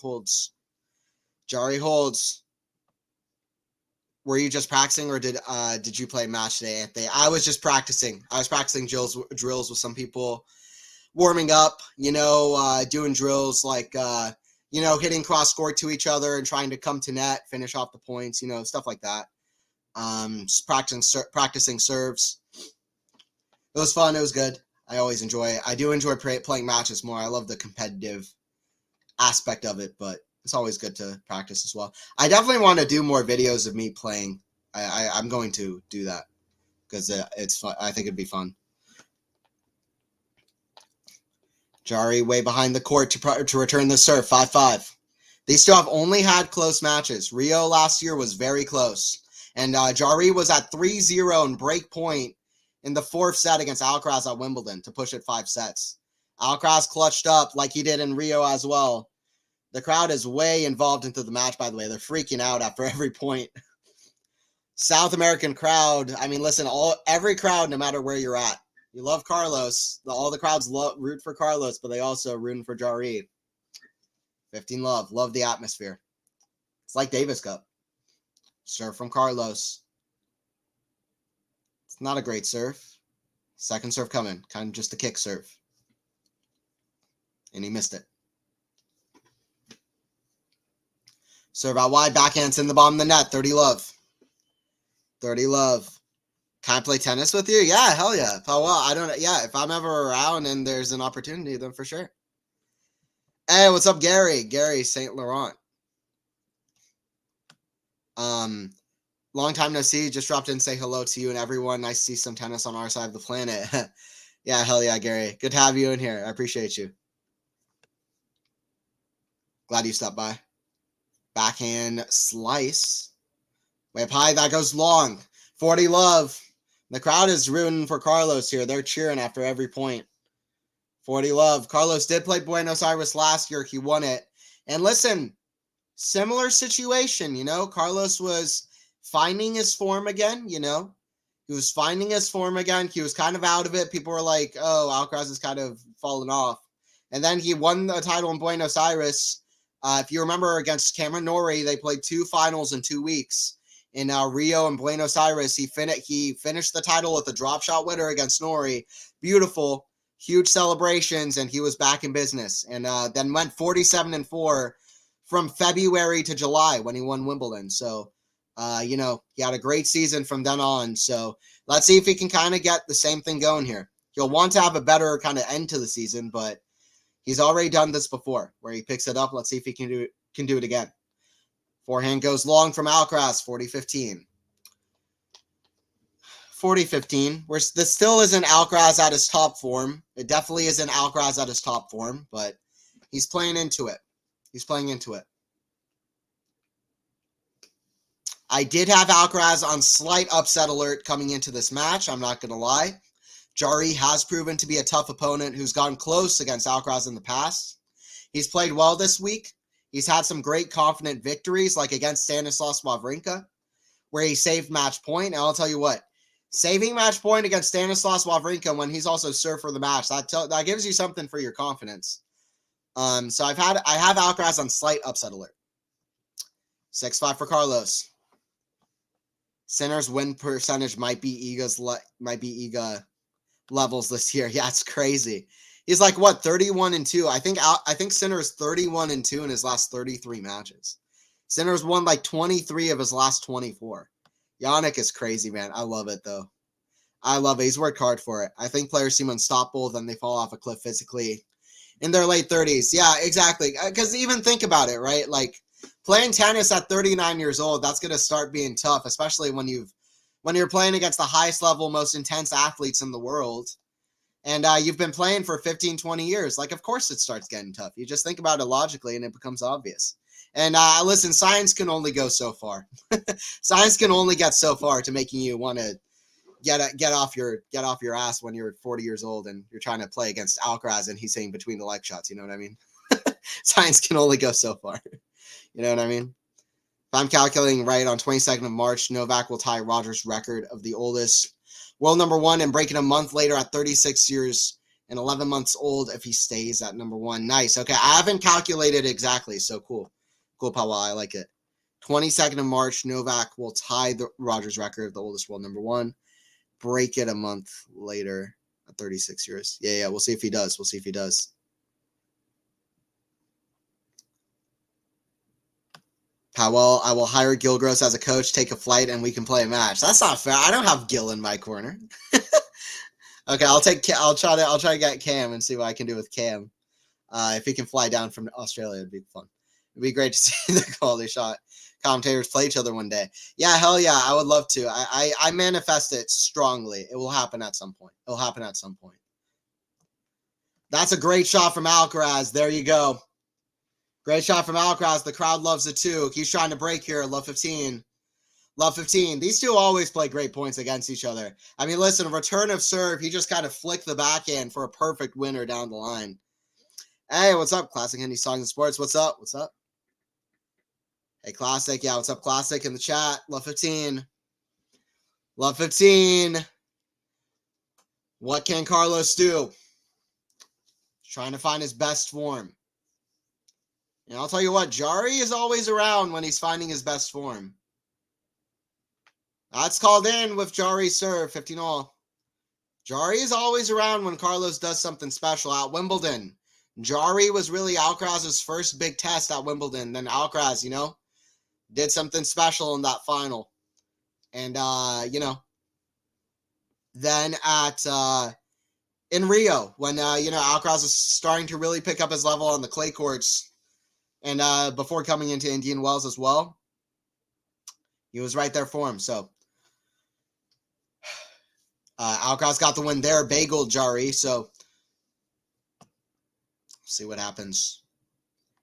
holds. Were you just practicing, or did you play a match today, Anthony? I was just practicing. I was practicing drills with some people, warming up, doing drills like, hitting cross court to each other and trying to come to net, finish off the points, stuff like that. Just practicing serves. It was fun. It was good. I always enjoy it. I do enjoy playing matches more. I love the competitive aspect of it, but it's always good to practice as well. I definitely want to do more videos of me playing. I'm going to do that because it's fun. I think it'd be fun. Jarry way behind the court to return the serve. 5-5. These two have only had close matches. Rio last year was very close. And Jarry was at 3-0 in break point in the fourth set against Alcaraz at Wimbledon to push it 5 sets. Alcaraz clutched up like he did in Rio as well. The crowd is way involved into the match, by the way. They're freaking out after every point. South American crowd. I mean, listen, every crowd, no matter where you're at. You love Carlos. All the crowds root for Carlos, but they also rooting for Jarry. 15 love. Love the atmosphere. It's like Davis Cup. Serve from Carlos. It's not a great serve. Second serve coming. Kind of just a kick serve. And he missed it. Serve out wide, backhand's in the bottom of the net. 30 love. 30 love. Can I play tennis with you? Yeah, hell yeah. Oh, well, I don't know. Yeah, if I'm ever around and there's an opportunity, then for sure. Hey, what's up, Gary? Gary St. Laurent. Long time no see. Just dropped in, say hello to you and everyone. Nice to see some tennis on our side of the planet. Yeah, hell yeah, Gary. Good to have you in here. I appreciate you. Glad you stopped by. Backhand slice. Way up high. That goes long. 40 love. The crowd is rooting for Carlos here. They're cheering after every point. 40 love. Carlos did play Buenos Aires last year. He won it. And listen, similar situation, Carlos was finding his form again, He was finding his form again. He was kind of out of it. People were like, oh, Alcaraz has kind of fallen off. And then he won the title in Buenos Aires. If you remember, against Cameron Norrie, they played 2 finals in 2 weeks. In Rio and Buenos Aires, he finished the title with a drop shot winner against Norrie. Beautiful, huge celebrations, and he was back in business. And then went 47-4 from February to July when he won Wimbledon. So, he had a great season from then on. So let's see if he can kind of get the same thing going here. He'll want to have a better kind of end to the season, but he's already done this before where he picks it up. Let's see if he can do it again. Forehand goes long from Alcaraz, 40-15. 40-15. This still isn't Alcaraz at his top form. It definitely isn't Alcaraz at his top form, but he's playing into it. I did have Alcaraz on slight upset alert coming into this match. I'm not going to lie. Jarry has proven to be a tough opponent who's gone close against Alcaraz in the past. He's played well this week. He's had some great confident victories, like against Stanislav Wawrinka, where he saved match point. And I'll tell you what, saving match point against Stanislav Wawrinka when he's also served for the match, that gives you something for your confidence. So I have Alcaraz on slight upset alert. 6-5 for Carlos. Sinner's win percentage might be Iga levels this year. Yeah, it's crazy. He's like, what, 31-2? I think Sinner's 31-2 in his last 33 matches. Sinner's won like 23 of his last 24. Yannick is crazy, man. I love it, though. I love it. He's worked hard for it. I think players seem unstoppable, then they fall off a cliff physically in their late 30s. Yeah, exactly. Because even think about it, right? Like, playing tennis at 39 years old, that's going to start being tough, especially when you're playing against the highest level, most intense athletes in the world. And you've been playing for 15, 20 years. Like, of course it starts getting tough. You just think about it logically and it becomes obvious. And listen, science can only go so far. Science can only get so far to making you want to get off your ass when you're 40 years old and you're trying to play against Alcaraz and he's saying between the leg shots. You know what I mean? Science can only go so far. You know what I mean? If I'm calculating right, on 22nd of March, Novak will tie Rogers' record of the oldest world number 1 and break it a month later at 36 years and 11 months old if he stays at number 1. Nice. Okay, I haven't calculated exactly, so cool. Cool, Powell. I like it. 22nd of March, Novak will tie the Rogers' record of the oldest world number 1, break it a month later at 36 years. Yeah, we'll see if he does. Powell, I will hire Gil Gross as a coach, take a flight, and we can play a match. That's not fair. I don't have Gil in my corner. Okay, I'll try to get Cam and see what I can do with Cam. If he can fly down from Australia, it'd be fun. It'd be great to see the quality shot commentators play each other one day. Yeah, hell yeah, I would love to. I manifest it strongly. It will happen at some point. That's a great shot from Alcaraz. There you go. Great shot from Alcaraz. The crowd loves it too. He's trying to break here. Love 15. These two always play great points against each other. I mean, listen, return of serve. He just kind of flicked the backhand for a perfect winner down the line. Hey, what's up? Classic Hindi Songs and Sports. What's up? Hey, Classic. Yeah, what's up, Classic? In the chat. Love 15. What can Carlos do? He's trying to find his best form. And I'll tell you what, Jarry is always around when he's finding his best form. That's called in with Jarry's serve, 15-all. Jarry is always around when Carlos does something special. At Wimbledon, Jarry was really Alcaraz's first big test at Wimbledon. Then Alcaraz, did something special in that final. And, you know, then in Rio, when, you know, Alcaraz was starting to really pick up his level on the clay courts, and before coming into Indian Wells as well, he was right there for him. So Alcaraz got the win there, bageled Jarry. So see what happens.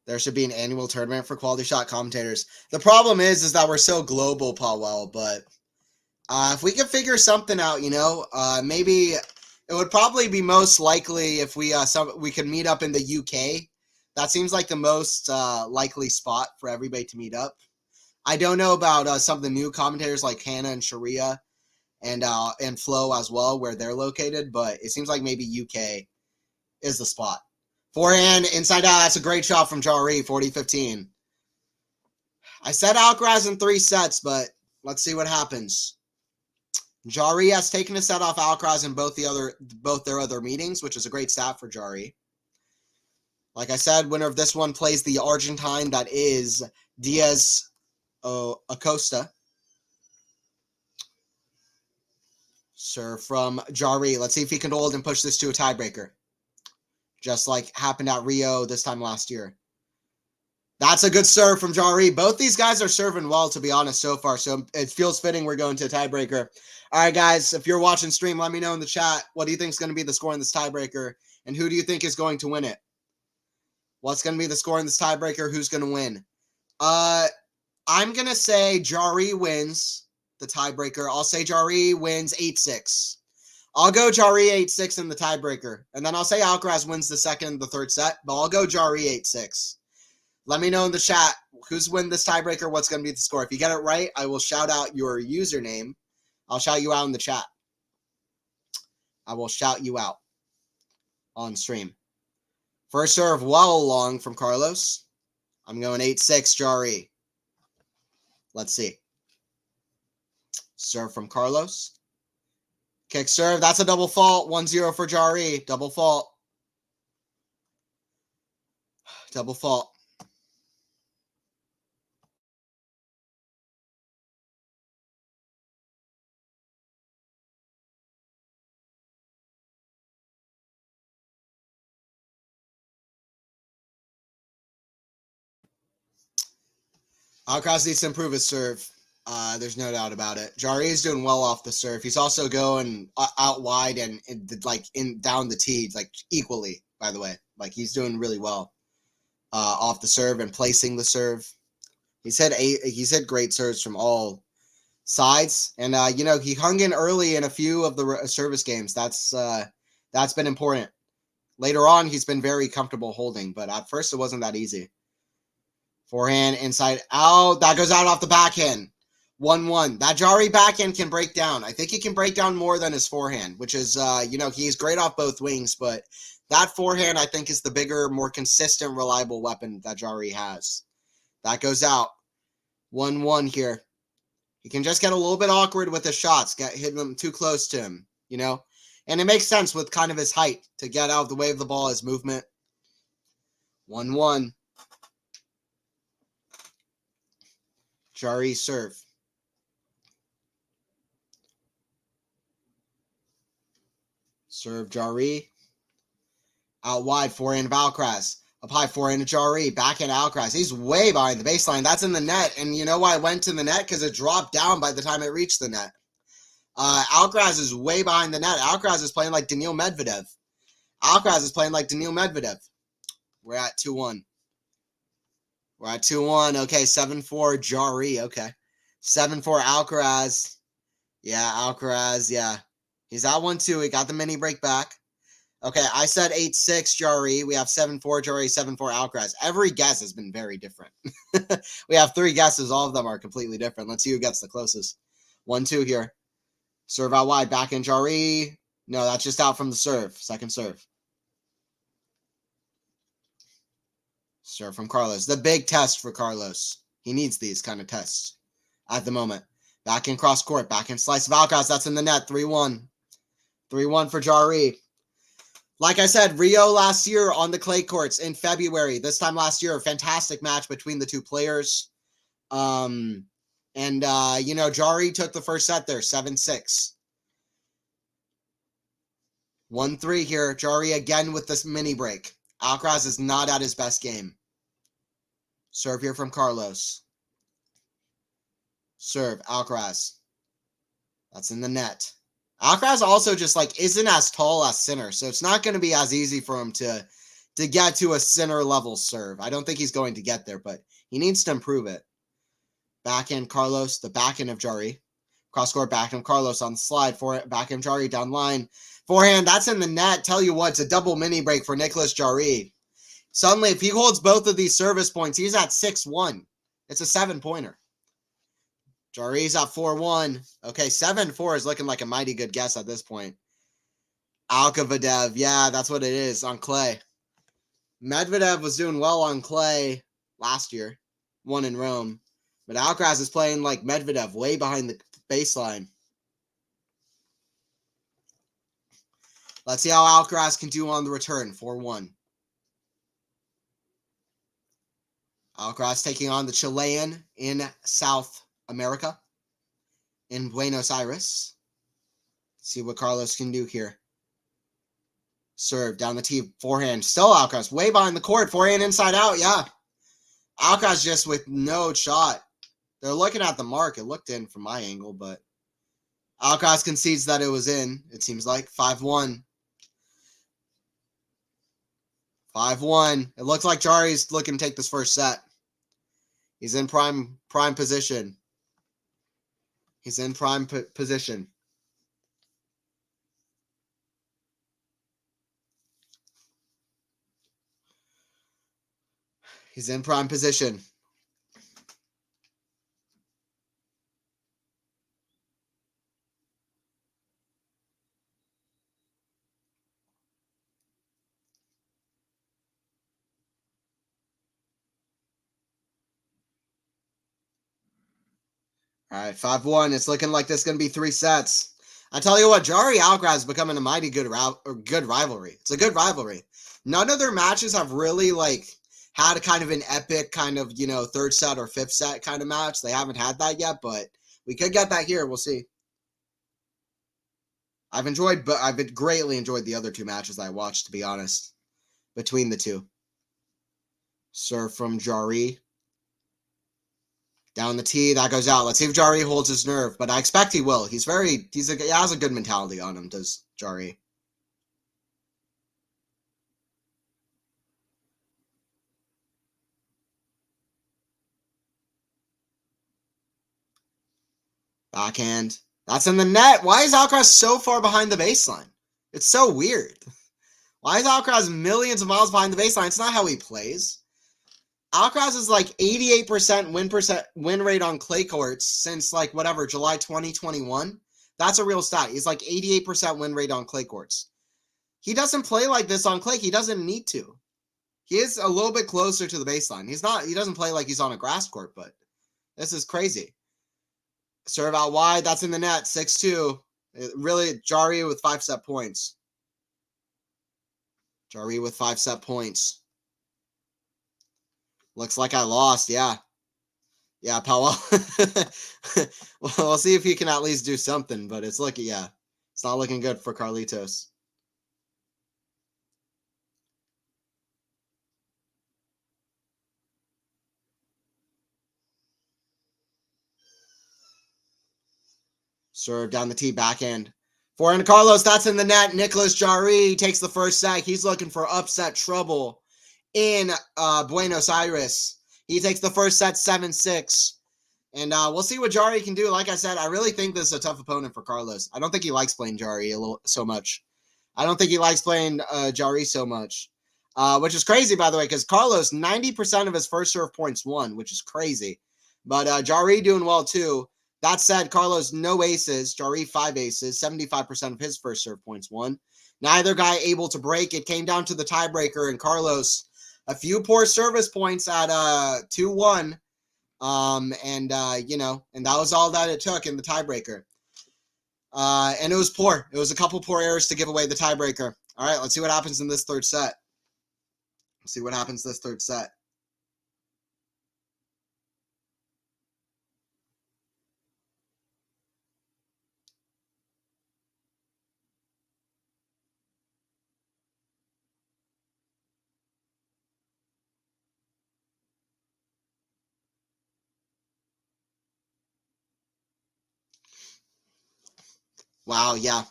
There should be an annual tournament for QualityShot commentators. The problem is that we're so global, Powell, but if we could figure something out, you know, maybe it would probably be most likely if we could meet up in the UK. That seems like the most likely spot for everybody to meet up. I don't know about some of the new commentators like Hannah and Sharia and Flo as well, where they're located, but it seems like maybe UK is the spot. Forehand, inside out, that's a great shot from Jarry, 40-15. I said Alcaraz in 3 sets, but let's see what happens. Jarry has taken a set off Alcaraz in both their other meetings, which is a great stat for Jarry. Like I said, winner of this one plays the Argentine that is Diaz Acosta. Serve from Jarry. Let's see if he can hold and push this to a tiebreaker. Just like happened at Rio this time last year. That's a good serve from Jarry. Both these guys are serving well, to be honest, so far. So it feels fitting we're going to a tiebreaker. All right, guys, if you're watching stream, let me know in the chat. What do you think is going to be the score in this tiebreaker? And who do you think is going to win it? What's going to be the score in this tiebreaker? Who's going to win? I'm going to say Jarry wins the tiebreaker. I'll say Jarry wins 8-6. I'll go Jarry 8-6 in the tiebreaker. And then I'll say Alcaraz wins the second and the third set. But I'll go Jarry 8-6. Let me know in the chat who's win this tiebreaker, what's going to be the score. If you get it right, I will shout out your username. I'll shout you out in the chat. I will shout you out on stream. First serve, Watchalong from Carlos. I'm going 8-6, Jarry. Let's see. Serve from Carlos. Kick serve. That's a double fault. 1-0 for Jarry. Double fault. Double fault. Alcaraz needs to improve his serve. There's no doubt about it. Jarry is doing well off the serve. He's also going out wide and like down the tee, like equally. By the way, like he's doing really well off the serve and placing the serve. He's hit great serves from all sides, and you know, he hung in early in a few of the service games. That's been important. Later on, he's been very comfortable holding, but at first it wasn't that easy. Forehand, inside out. That goes out off the backhand. 1-1. That Jarry backhand can break down. I think he can break down more than his forehand, which is, you know, he's great off both wings, but that forehand, I think, is the bigger, more consistent, reliable weapon that Jarry has. That goes out. 1-1 here. He can just get a little bit awkward with his shots, hit them too close to him, you know? And it makes sense with kind of his height to get out of the way of the ball, his movement. 1-1. Jarry serve. Serve Jarry. Out wide, forehand of Alcaraz. Up high, forehand of Jarry. Backhand Alcaraz. He's way behind the baseline. That's in the net. And you know why it went to the net? Because it dropped down by the time it reached the net. Alcaraz is way behind the net. Alcaraz is playing like Daniil Medvedev. Alcaraz is playing like Daniil Medvedev. We're at 2-1. We're at 2-1. Okay, 7-4 Jarry. Okay. 7-4 Alcaraz. Yeah, Alcaraz. Yeah. He's at 1-2. He got the mini break back. Okay, I said 8-6 Jarry. We have 7-4 Jarry, 7-4 Alcaraz. Every guess has been very different. We have 3 guesses. All of them are completely different. Let's see who gets the closest. 1-2 here. Serve out wide. Back in Jarry. No, that's just out from the serve. Second serve. Serve from Carlos. The big test for Carlos. He needs these kind of tests at the moment. Back in cross court. Back in slice of Alcaraz. That's in the net. 3-1. 3-1 for Jarry. Like I said, Rio last year on the clay courts in February. This time last year, a fantastic match between the two players. Jarry took the first set there, 7-6. 1-3 here. Jarry again with this mini break. Alcaraz is not at his best game. Serve here from Carlos. Serve, Alcaraz. That's in the net. Alcaraz also just isn't as tall as Sinner, so it's not going to be as easy for him to get to a Sinner level serve. I don't think he's going to get there, but he needs to improve it. Backhand Carlos, the backhand of Jarry. Cross court backhand of Carlos on the slide. Backhand Jarry down line. Forehand, that's in the net. Tell you what, it's a double mini break for Nicolas Jarry. Suddenly, if he holds both of these service points, he's at 6-1. It's a 7-pointer. Jarry's at 4-1. Okay, 7-4 is looking like a mighty good guess at this point. Alcaraz, yeah, that's what it is on clay. Medvedev was doing well on clay last year, won in Rome. But Alcaraz is playing like Medvedev, way behind the baseline. Let's see how Alcaraz can do on the return, 4-1. Alcaraz taking on the Chilean in South America, in Buenos Aires. Let's see what Carlos can do here. Serve down the tee, forehand. Still Alcaraz, way behind the court. Forehand inside out, yeah. Alcaraz just with no shot. They're looking at the mark. It looked in from my angle, but Alcaraz concedes that it was in. It seems like 5-1. 5-1. It looks like Jarry's looking to take this first set. He's in prime position. He's in prime position. He's in prime position. All right, 5-1. It's looking like this is going to be 3 sets. I tell you what, Jarry Alcaraz is becoming a mighty good rivalry. It's a good rivalry. None of their matches have really had a kind of an epic kind of, third set or fifth set kind of match. They haven't had that yet, but we could get that here. We'll see. I've greatly enjoyed the other 2 matches I watched, to be honest, between the 2. Serve from Jarry. Down the tee, that goes out. Let's see if Jarry holds his nerve, but I expect he will. He has a good mentality on him, does Jarry. Backhand. That's in the net. Why is Alcaraz so far behind the baseline? It's so weird. Why is Alcaraz millions of miles behind the baseline? It's not how he plays. Alcaraz is 88% win rate on clay courts since July 2021. That's a real stat. He's 88% win rate on clay courts. He doesn't play like this on clay. He doesn't need to. He is a little bit closer to the baseline. He doesn't play like he's on a grass court, but this is crazy. Serve out wide. That's in the net. 6-2. Really, Jarry with 5 set points. Jarry with 5 set points. Looks like I lost, yeah. Yeah, Powell. Well, we'll see if he can at least do something, but it's not looking good for Carlitos. Serve down the tee, backhand. Forehand Carlos, that's in the net. Nicolas Jarry takes the first set. He's looking for upset trouble in Buenos Aires. He takes the first set 7-6. And we'll see what Jarry can do. Like I said, I really think this is a tough opponent for Carlos. I don't think he likes playing Jarry so much. I don't think he likes playing Jarry so much. Which is crazy, by the way, because Carlos, 90% of his first serve points won, which is crazy. But Jarry doing well, too. That said, Carlos, no aces. Jarry, 5 aces. 75% of his first serve points won. Neither guy able to break. It came down to the tiebreaker, and Carlos, a few poor service points at 2-1. And that was all that it took in the tiebreaker. And it was poor. It was a couple poor errors to give away the tiebreaker. All right, let's see what happens in this third set. Let's see what happens this third set. Wow, yeah.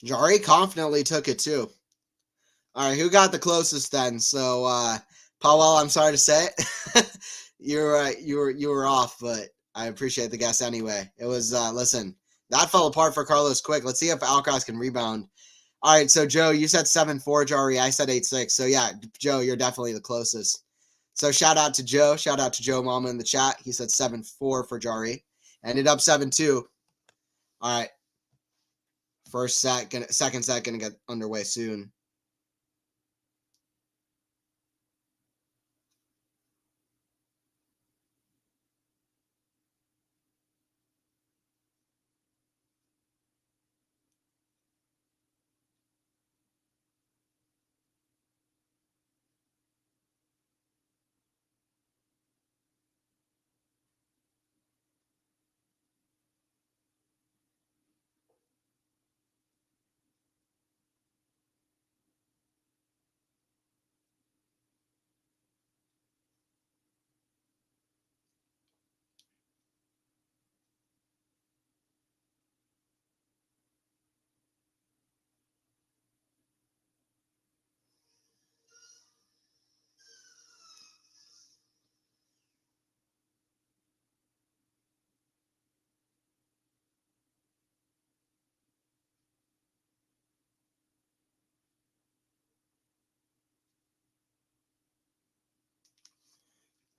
Jarry confidently took it too. All right, who got the closest then? So, Powell, I'm sorry to say it. You were off, but I appreciate the guess anyway. It was listen, that fell apart for Carlos quick. Let's see if Alcaraz can rebound. All right, so Joe, you said 7-4, Jarry. I said 8-6. So yeah, Joe, you're definitely the closest. So shout out to Joe. Shout out to Joe Mama in the chat. He said 7-4 for Jarry. Ended up 7-2. All right. Second set gonna get underway soon.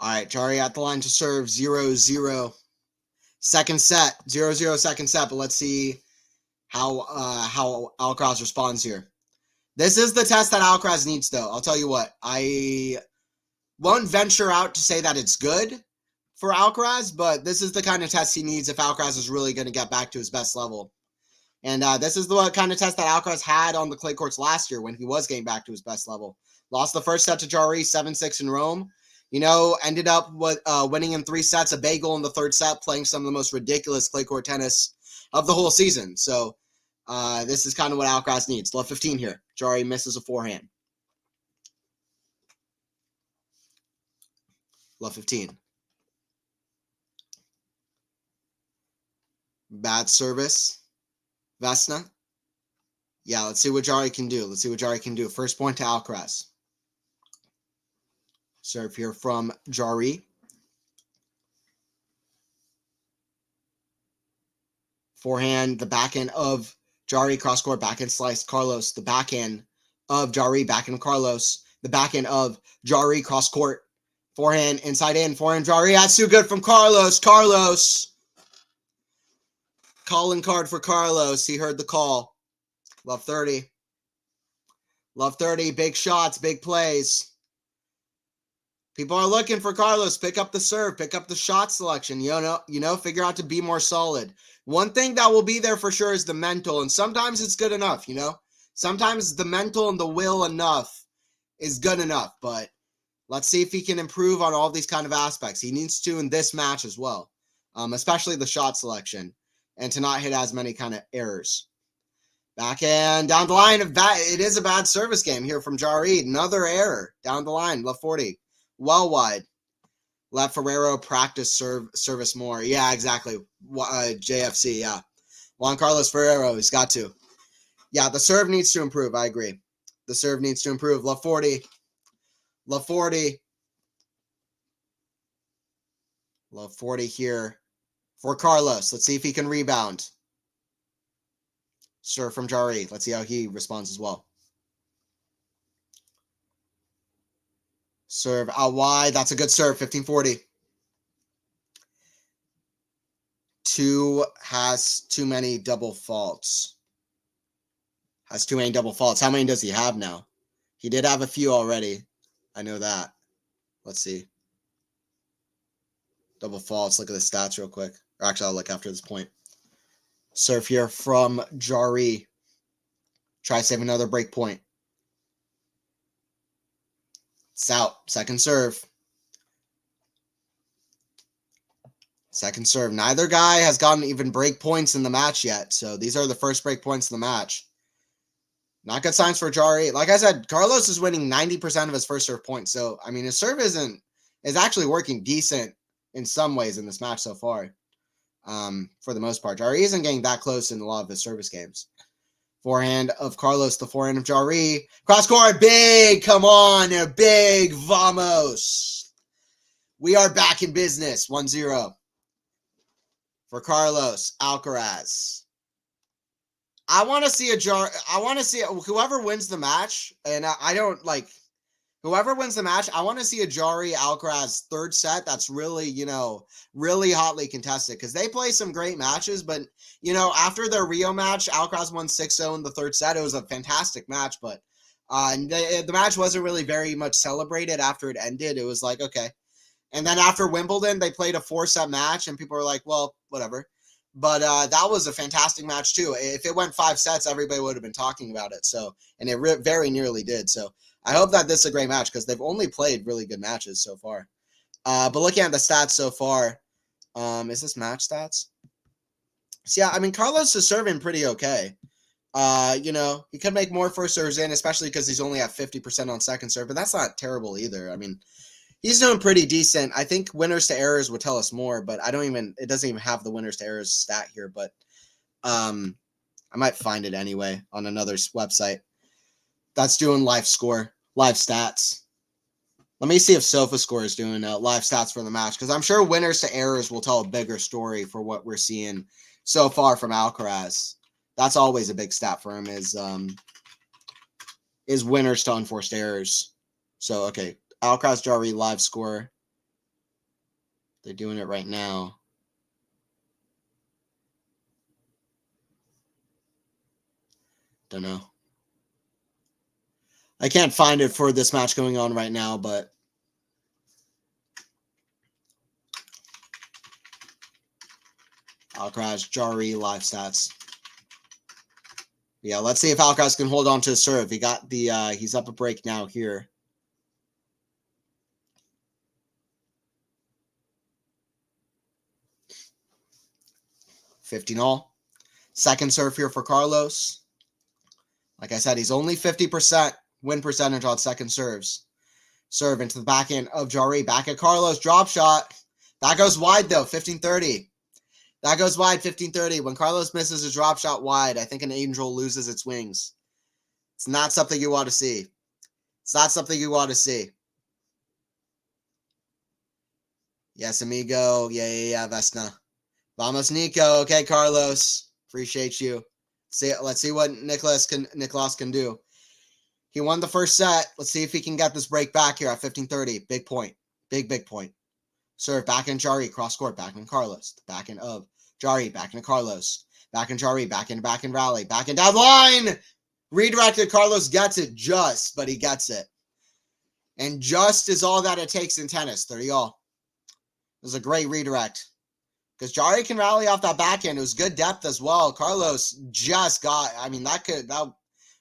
All right, Jarry at the line to serve 0-0. Second set, 0-0 second set, but let's see how Alcaraz responds here. This is the test that Alcaraz needs, though. I'll tell you what. I won't venture out to say that it's good for Alcaraz, but this is the kind of test he needs if Alcaraz is really going to get back to his best level. And this is the kind of test that Alcaraz had on the clay courts last year when he was getting back to his best level. Lost the first set to Jarry, 7-6 in Rome. You know, ended up with winning in 3 sets, a bagel in the third set, playing some of the most ridiculous clay court tennis of the whole season. So this is kind of what Alcaraz needs. Love 15 here. Jarry misses a forehand. Love 15. Bad service. Vesna. Yeah, let's see what Jarry can do. First point to Alcaraz. Serve here from Jarry. Forehand, the backhand of Jarry, cross-court, backhand slice, Carlos. The backhand of Jarry, backhand of Carlos. The backhand of Jarry, cross-court. Forehand, inside in, forehand, Jarry. That's too good from Carlos. Calling card for Carlos. He heard the call. Love 30. Love 30. Big shots, big plays. People are looking for Carlos. Pick up the serve. Pick up the shot selection. Figure out to be more solid. One thing that will be there for sure is the mental, and sometimes it's good enough, Sometimes the mental and the will enough is good enough, but let's see if he can improve on all these kind of aspects. He needs to in this match as well, especially the shot selection, and to not hit as many kind of errors. Backhand down the line. It is a bad service game here from Jarry. Another error down the line. Left 40. Well wide. Let Ferrero practice service more. Yeah, exactly. JFC, yeah. Juan Carlos Ferrero, he's got to. Yeah, the serve needs to improve. I agree. The serve needs to improve. Love 40. Love 40. Love 40 here for Carlos. Let's see if he can rebound. Serve from Jarry. Let's see how he responds as well. Serve out wide. That's a good serve. 15-40. 2 has too many double faults. Has too many double faults. How many does he have now? He did have a few already. I know that. Let's see. Double faults. Look at the stats real quick. Or actually, I'll look after this point. Serve here from Jarry. Try to save another break point. It's out. Second serve. Second serve. Neither guy has gotten even break points in the match yet. So these are the first break points in the match. Not good signs for Jarry. Like I said, Carlos is winning 90% of his first serve points. So, I mean, his serve is actually working decent in some ways in this match so far. for the most part. Jarry isn't getting that close in a lot of his service games. Forehand of Carlos, the forehand of Jarry. Cross court, big, come on, a big vamos. We are back in business, 1-0. For Carlos, Alcaraz. I want to see whoever wins the match, and I don't like whoever wins the match. I want to see a Jarry Alcaraz third set that's really, really hotly contested, because they play some great matches. But, after their Rio match, Alcaraz won 6-0 in the third set. It was a fantastic match, but the match wasn't really very much celebrated after it ended. It was like, okay. And then after Wimbledon, they played a 4-set match, and people were like, well, whatever. But that was a fantastic match, too. If it went 5 sets, everybody would have been talking about it. So, and it very nearly did. So I hope that this is a great match, because they've only played really good matches so far. But looking at the stats so far, is this match stats? So, yeah, I mean, Carlos is serving pretty okay. He could make more first serves in, especially because he's only at 50% on second serve. But that's not terrible either. I mean, he's doing pretty decent. I think winners to errors would tell us more, but it doesn't even have the winners to errors stat here, but I might find it anyway on another website that's doing live stats. Let me see if SofaScore is doing live stats for the match, because I'm sure winners to errors will tell a bigger story for what we're seeing so far from Alcaraz. That's always a big stat for him, is winners to unforced errors. So, okay. Alcaraz Jarry live score. They're doing it right now. Don't know. I can't find it for this match going on right now, but Alcaraz Jarry live stats. Yeah, let's see if Alcaraz can hold on to his serve. He's up a break now here. 15-all. Second serve here for Carlos. Like I said, he's only 50% win percentage on second serves. Serve into the backhand of Jarry. Back at Carlos. Drop shot. That goes wide, though. 15-30. That goes wide, 15-30. When Carlos misses a drop shot wide, I think an angel loses its wings. It's not something you want to see. It's not something you want to see. Yes, amigo. Yeah, Vesna. Vamos, Nico. Okay, Carlos. Appreciate you. Let's see what Nicolas can do. He won the first set. Let's see if he can get this break back here at 15-30. Big point. Big point. Serve back in Jarry. Cross court. Back in Carlos. Back in of Jarry. Back in Carlos. Back in Jarry. Back in rally. Back in down line. Redirected. Carlos gets it just, but he gets it. And just is all that it takes in tennis. 30-all. It was a great redirect. Because Jarry can rally off that backhand. It was good depth as well. Carlos just got, that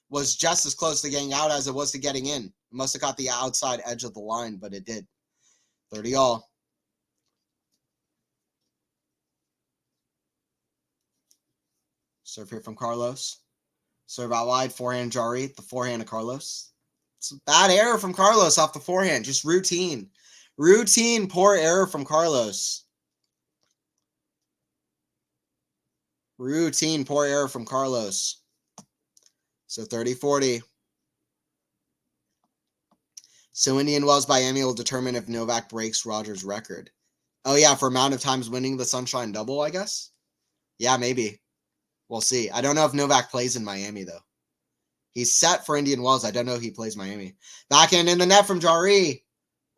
was just as close to getting out as it was to getting in. It must have got the outside edge of the line, but it did. 30-all. Serve here from Carlos. Serve out wide. Forehand Jarry. The forehand of Carlos. It's a bad error from Carlos off the forehand. Just routine. Routine poor error from Carlos. Routine poor error from Carlos. So 30-40. So Indian Wells by Amy will determine if Novak breaks Rogers' record. Oh, yeah, for amount of times winning the Sunshine Double, I guess? Yeah, maybe. We'll see. I don't know if Novak plays in Miami, though. He's set for Indian Wells. I don't know if he plays Miami. Backhand in the net from Jarry.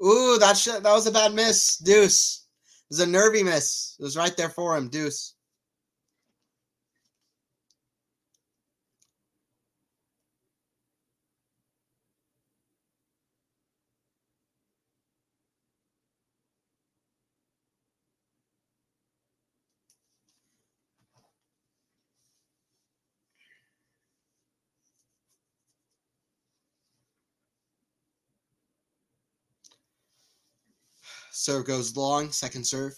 Ooh, that was a bad miss. Deuce. It was a nervy miss. It was right there for him. Deuce. Serve goes long. Second serve.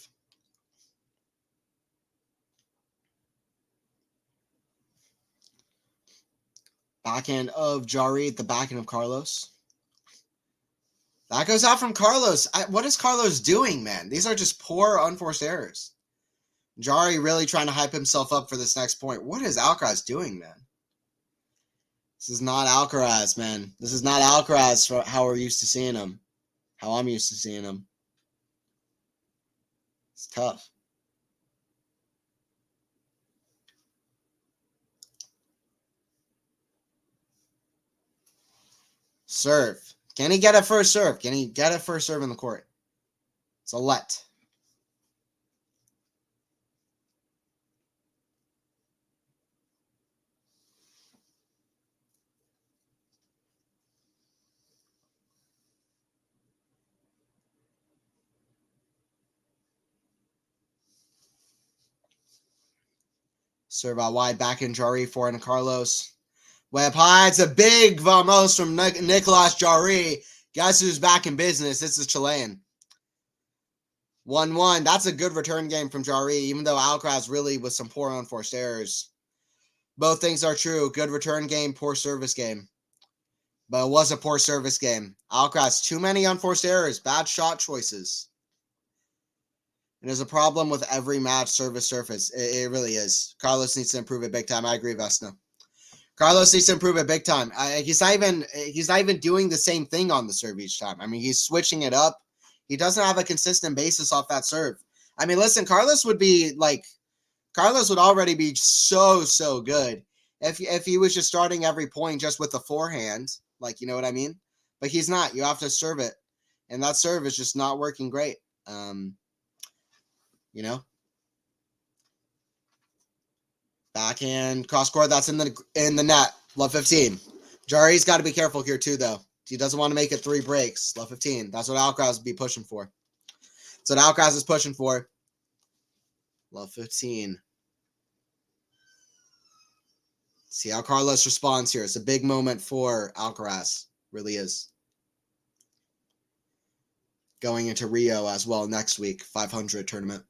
Backhand of Jarry at the backhand of Carlos. That goes out from Carlos. What is Carlos doing, man? These are just poor unforced errors. Jarry really trying to hype himself up for this next point. What is Alcaraz doing, man? This is not Alcaraz, man. This is not Alcaraz for how we're used to seeing him. How I'm used to seeing him. It's tough. Serve. Can he get a first serve? Can he get a first serve in the court? It's a let. Serve out wide, back in Jarry, forehand to Carlos. Web high, it's a big vamos from Nicolas Jarry. Guess who's back in business? This is Chilean. 1-1. That's a good return game from Jarry, even though Alcaraz really was some poor unforced errors. Both things are true. Good return game, poor service game. But it was a poor service game. Alcaraz, too many unforced errors, bad shot choices. It is a problem with every match service surface. It really is. Carlos needs to improve it big time. I agree, Vesna. Carlos needs to improve it big time. He's not even doing the same thing on the serve each time. I mean, he's switching it up. He doesn't have a consistent basis off that serve. I mean, listen, Carlos would already be so good if he was just starting every point just with the forehand. Like, you know what I mean? But he's not. You have to serve it. And that serve is just not working great. You know? Backhand, cross court, that's in the net. Love 15. Jarry's got to be careful here too, though. He doesn't want to make it 3 breaks. Love 15. That's what Alcaraz would be pushing for. That's what Alcaraz is pushing for. Love 15. See how Carlos responds here. It's a big moment for Alcaraz. Really is. Going into Rio as well next week. 500 tournament.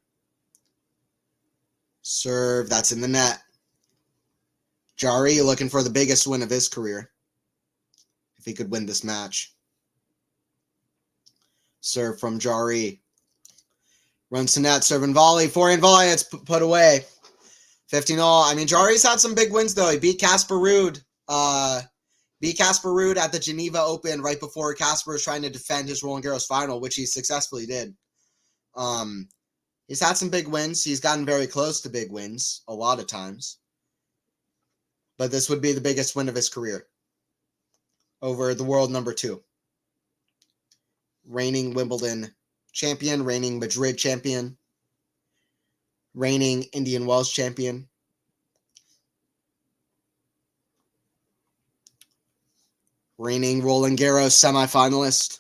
Serve. That's in the net. Jarry looking for the biggest win of his career. If he could win this match. Serve from Jarry. Runs to net. Serve and volley. Forehand volley. It's put away. 15-all. I mean, Jarry's had some big wins, though. He beat Casper Ruud. Beat Casper Ruud at the Geneva Open right before Casper was trying to defend his Roland Garros final, which he successfully did. He's had some big wins. He's gotten very close to big wins a lot of times. But this would be the biggest win of his career over the world number 2. Reigning Wimbledon champion, reigning Madrid champion, reigning Indian Wells champion. Reigning Roland Garros semifinalist.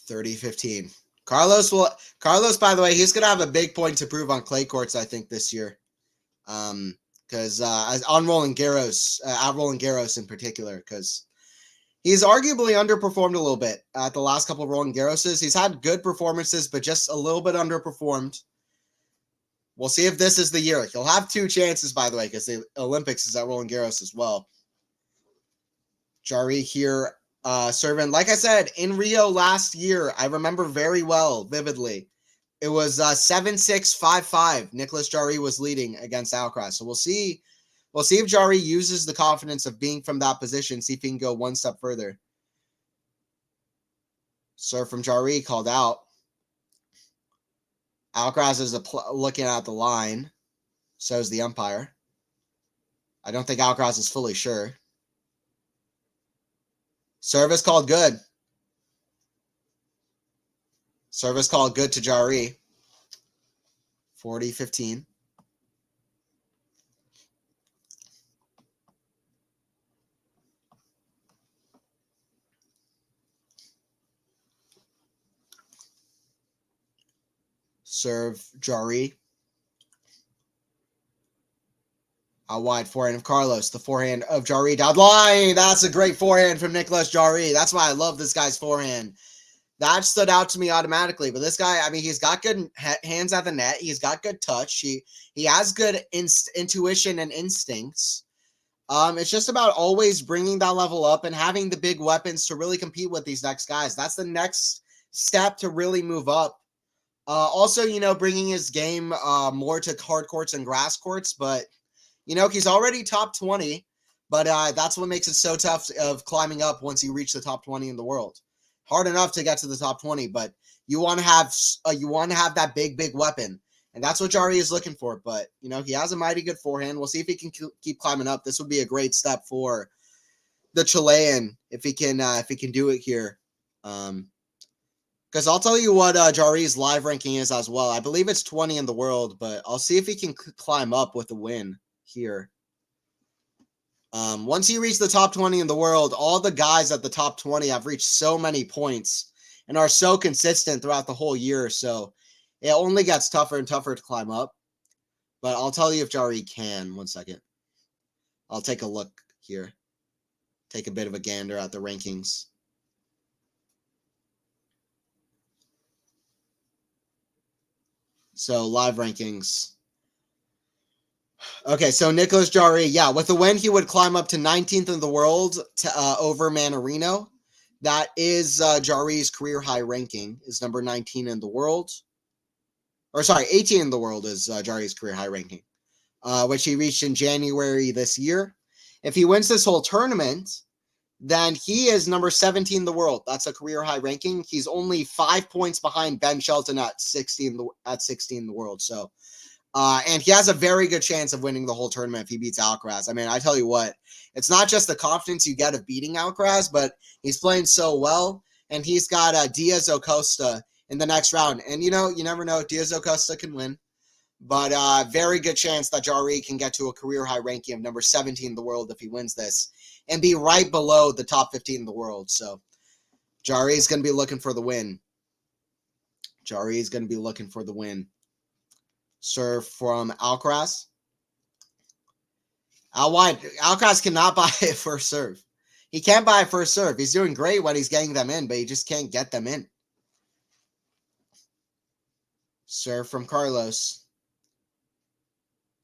$30-15. Carlos, by the way, he's gonna have a big point to prove on clay courts, I think, this year. Because on Roland Garros, at Roland Garros in particular, because he's arguably underperformed a little bit at the last couple of Roland Garroses. He's had good performances, but just a little bit underperformed. We'll see if this is the year. He'll have 2 chances, by the way, because the Olympics is at Roland Garros as well. Jarry here, serving. Like I said, in Rio last year, I remember very well, vividly. It was 7-6, 5-5. Nicolas Jarry was leading against Alcaraz. So we'll see. We'll see if Jarry uses the confidence of being from that position, see if he can go one step further. Serve from Jarry, called out. Alcaraz is looking at the line. So is the umpire. I don't think Alcaraz is fully sure. Service called good. Service called good to Jarry. 40-15. Serve Jarry. Out wide forehand of Carlos. The forehand of Jarry down line. That's a great forehand from Nicolas Jarry. That's why I love this guy's forehand. That stood out to me automatically. But this guy, I mean, he's got good hands at the net. He's got good touch. He has good intuition and instincts. It's just about always bringing that level up and having the big weapons to really compete with these next guys. That's the next step to really move up. Also, you know, bringing his game more to hard courts and grass courts. But, you know, he's already top 20. But that's what makes it so tough of climbing up once you reach the top 20 in the world. Hard enough to get to the top 20, but you want to have that big weapon. And that's what Jarry is looking for. But, you know, he has a mighty good forehand. We'll see if he can keep climbing up. This would be a great step for the Chilean if he can do it here. Because I'll tell you what Jarry's live ranking is as well. I believe it's 20 in the world, but I'll see if he can climb up with a win here. Once you reach the top 20 in the world, all the guys at the top 20 have reached so many points and are so consistent throughout the whole year. So it only gets tougher and tougher to climb up. But I'll tell you if Jarry can. 1 second. I'll take a look here. Take a bit of a gander at the rankings. So live rankings. Okay, so Nicolas Jarry, yeah, with a win, he would climb up to 19th in the world to over Manarino. That is Jarry's career high ranking, is number 19 in the world. Or sorry, 18 in the world is Jarry's career high ranking, which he reached in January this year. If he wins this whole tournament, then he is number 17 in the world. That's a career high ranking. He's only 5 points behind Ben Shelton at 16 in the world. So, and he has a very good chance of winning the whole tournament if he beats Alcaraz. I mean, I tell you what, it's not just the confidence you get of beating Alcaraz, but he's playing so well, and he's got Diaz Acosta in the next round. And, you know, you never know. Diaz Acosta can win. But very good chance that Jarry can get to a career high ranking of number 17 in the world if he wins this and be right below the top 15 in the world. So Jarry is going to be looking for the win. Jarry is going to be looking for the win. Serve from Alcaraz. Out wide. Alcaraz cannot buy a first serve. He can't buy a first serve. He's doing great when he's getting them in, but he just can't get them in. Serve from Carlos.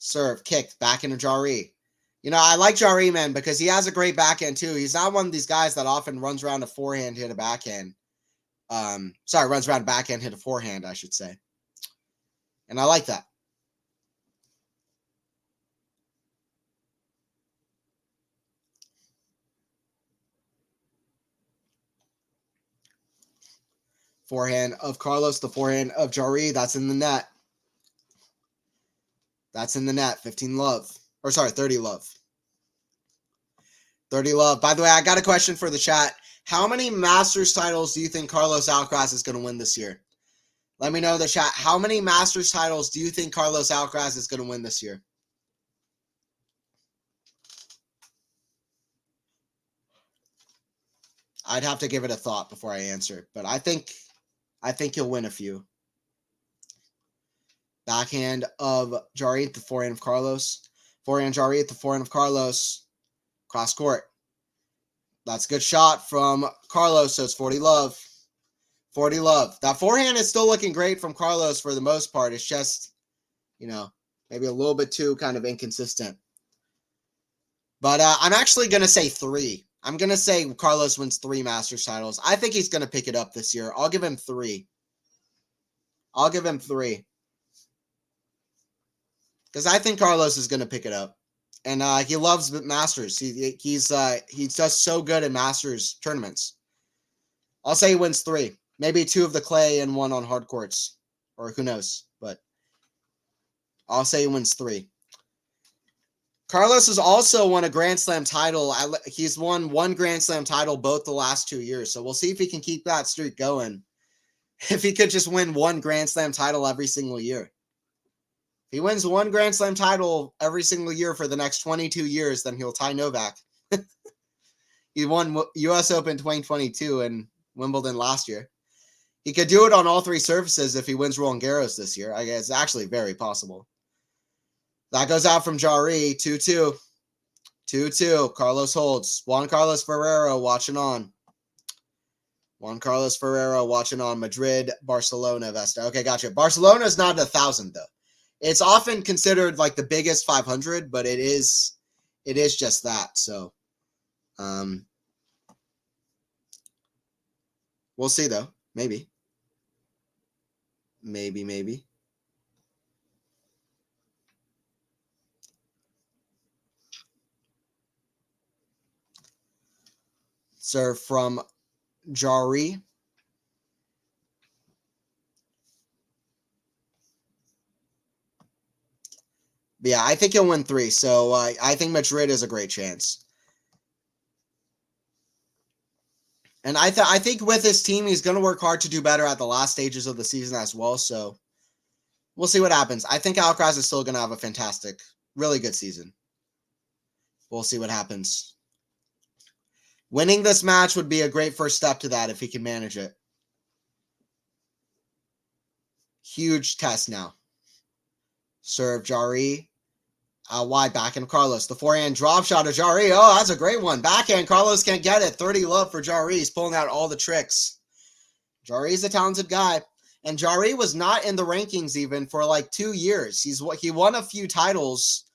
Serve, kicked, back into Jarry. You know, I like Jarry, man, because he has a great backhand, too. He's not one of these guys that often runs around a forehand, hit a backhand. Runs around backhand, hit a forehand, I should say. And I like that. Forehand of Carlos, the forehand of Jarry. That's in the net. That's in the net. 15 love. Or sorry, 30 love. 30 love. By the way, I got a question for the chat. How many Masters titles do you think Carlos Alcaraz is going to win this year? Let me know in the chat. How many Masters titles do you think Carlos Alcaraz is going to win this year? I'd have to give it a thought before I answer, but I think he'll win a few. Backhand of Jarry at the forehand of Carlos. Forehand Jarry at the forehand of Carlos. Cross court. That's a good shot from Carlos, so it's 40 love. 40 love. That forehand is still looking great from Carlos for the most part. It's just, you know, maybe a little bit too kind of inconsistent. But I'm actually going to say 3. I'm going to say Carlos wins 3 Masters titles. I think he's going to pick it up this year. I'll give him 3. I'll give him 3. Because I think Carlos is going to pick it up. And he loves Masters. He's just so good at Masters tournaments. I'll say he wins 3. Maybe 2 of the clay and 1 on hard courts. Or who knows. But I'll say he wins 3. Carlos has also won a Grand Slam title. He's won 1 Grand Slam title both the last 2 years. So we'll see if he can keep that streak going. If he could just win 1 Grand Slam title every single year. If he wins 1 Grand Slam title every single year for the next 22 years, then he'll tie Novak. He won U.S. Open 2022 and Wimbledon last year. He could do it on all 3 surfaces if he wins Roland Garros this year. I guess it's actually very possible. That goes out from Jarry, 2-2. 2-2. Carlos holds. Juan Carlos Ferrero watching on. Juan Carlos Ferrero watching on. Madrid, Barcelona, Vesta. Okay, gotcha. Barcelona is not 1,000, though. It's often considered like the biggest 500, but it is just that. So, we'll see, though. Maybe. Maybe. Serve from Jarry. Yeah, I think he'll win 3. So I think Madrid is a great chance. And I think with his team, he's going to work hard to do better at the last stages of the season as well. So we'll see what happens. I think Alcaraz is still going to have a fantastic, really good season. We'll see what happens. Winning this match would be a great first step to that if he can manage it. Huge test now. Serve Jarry. Wide backhand Carlos. The forehand drop shot of Jarry. Oh, that's a great one. Backhand. Carlos can't get it. 30 love for Jarry. He's pulling out all the tricks. Jarry's a talented guy. And Jarry was not in the rankings even for like 2 years. He won a few titles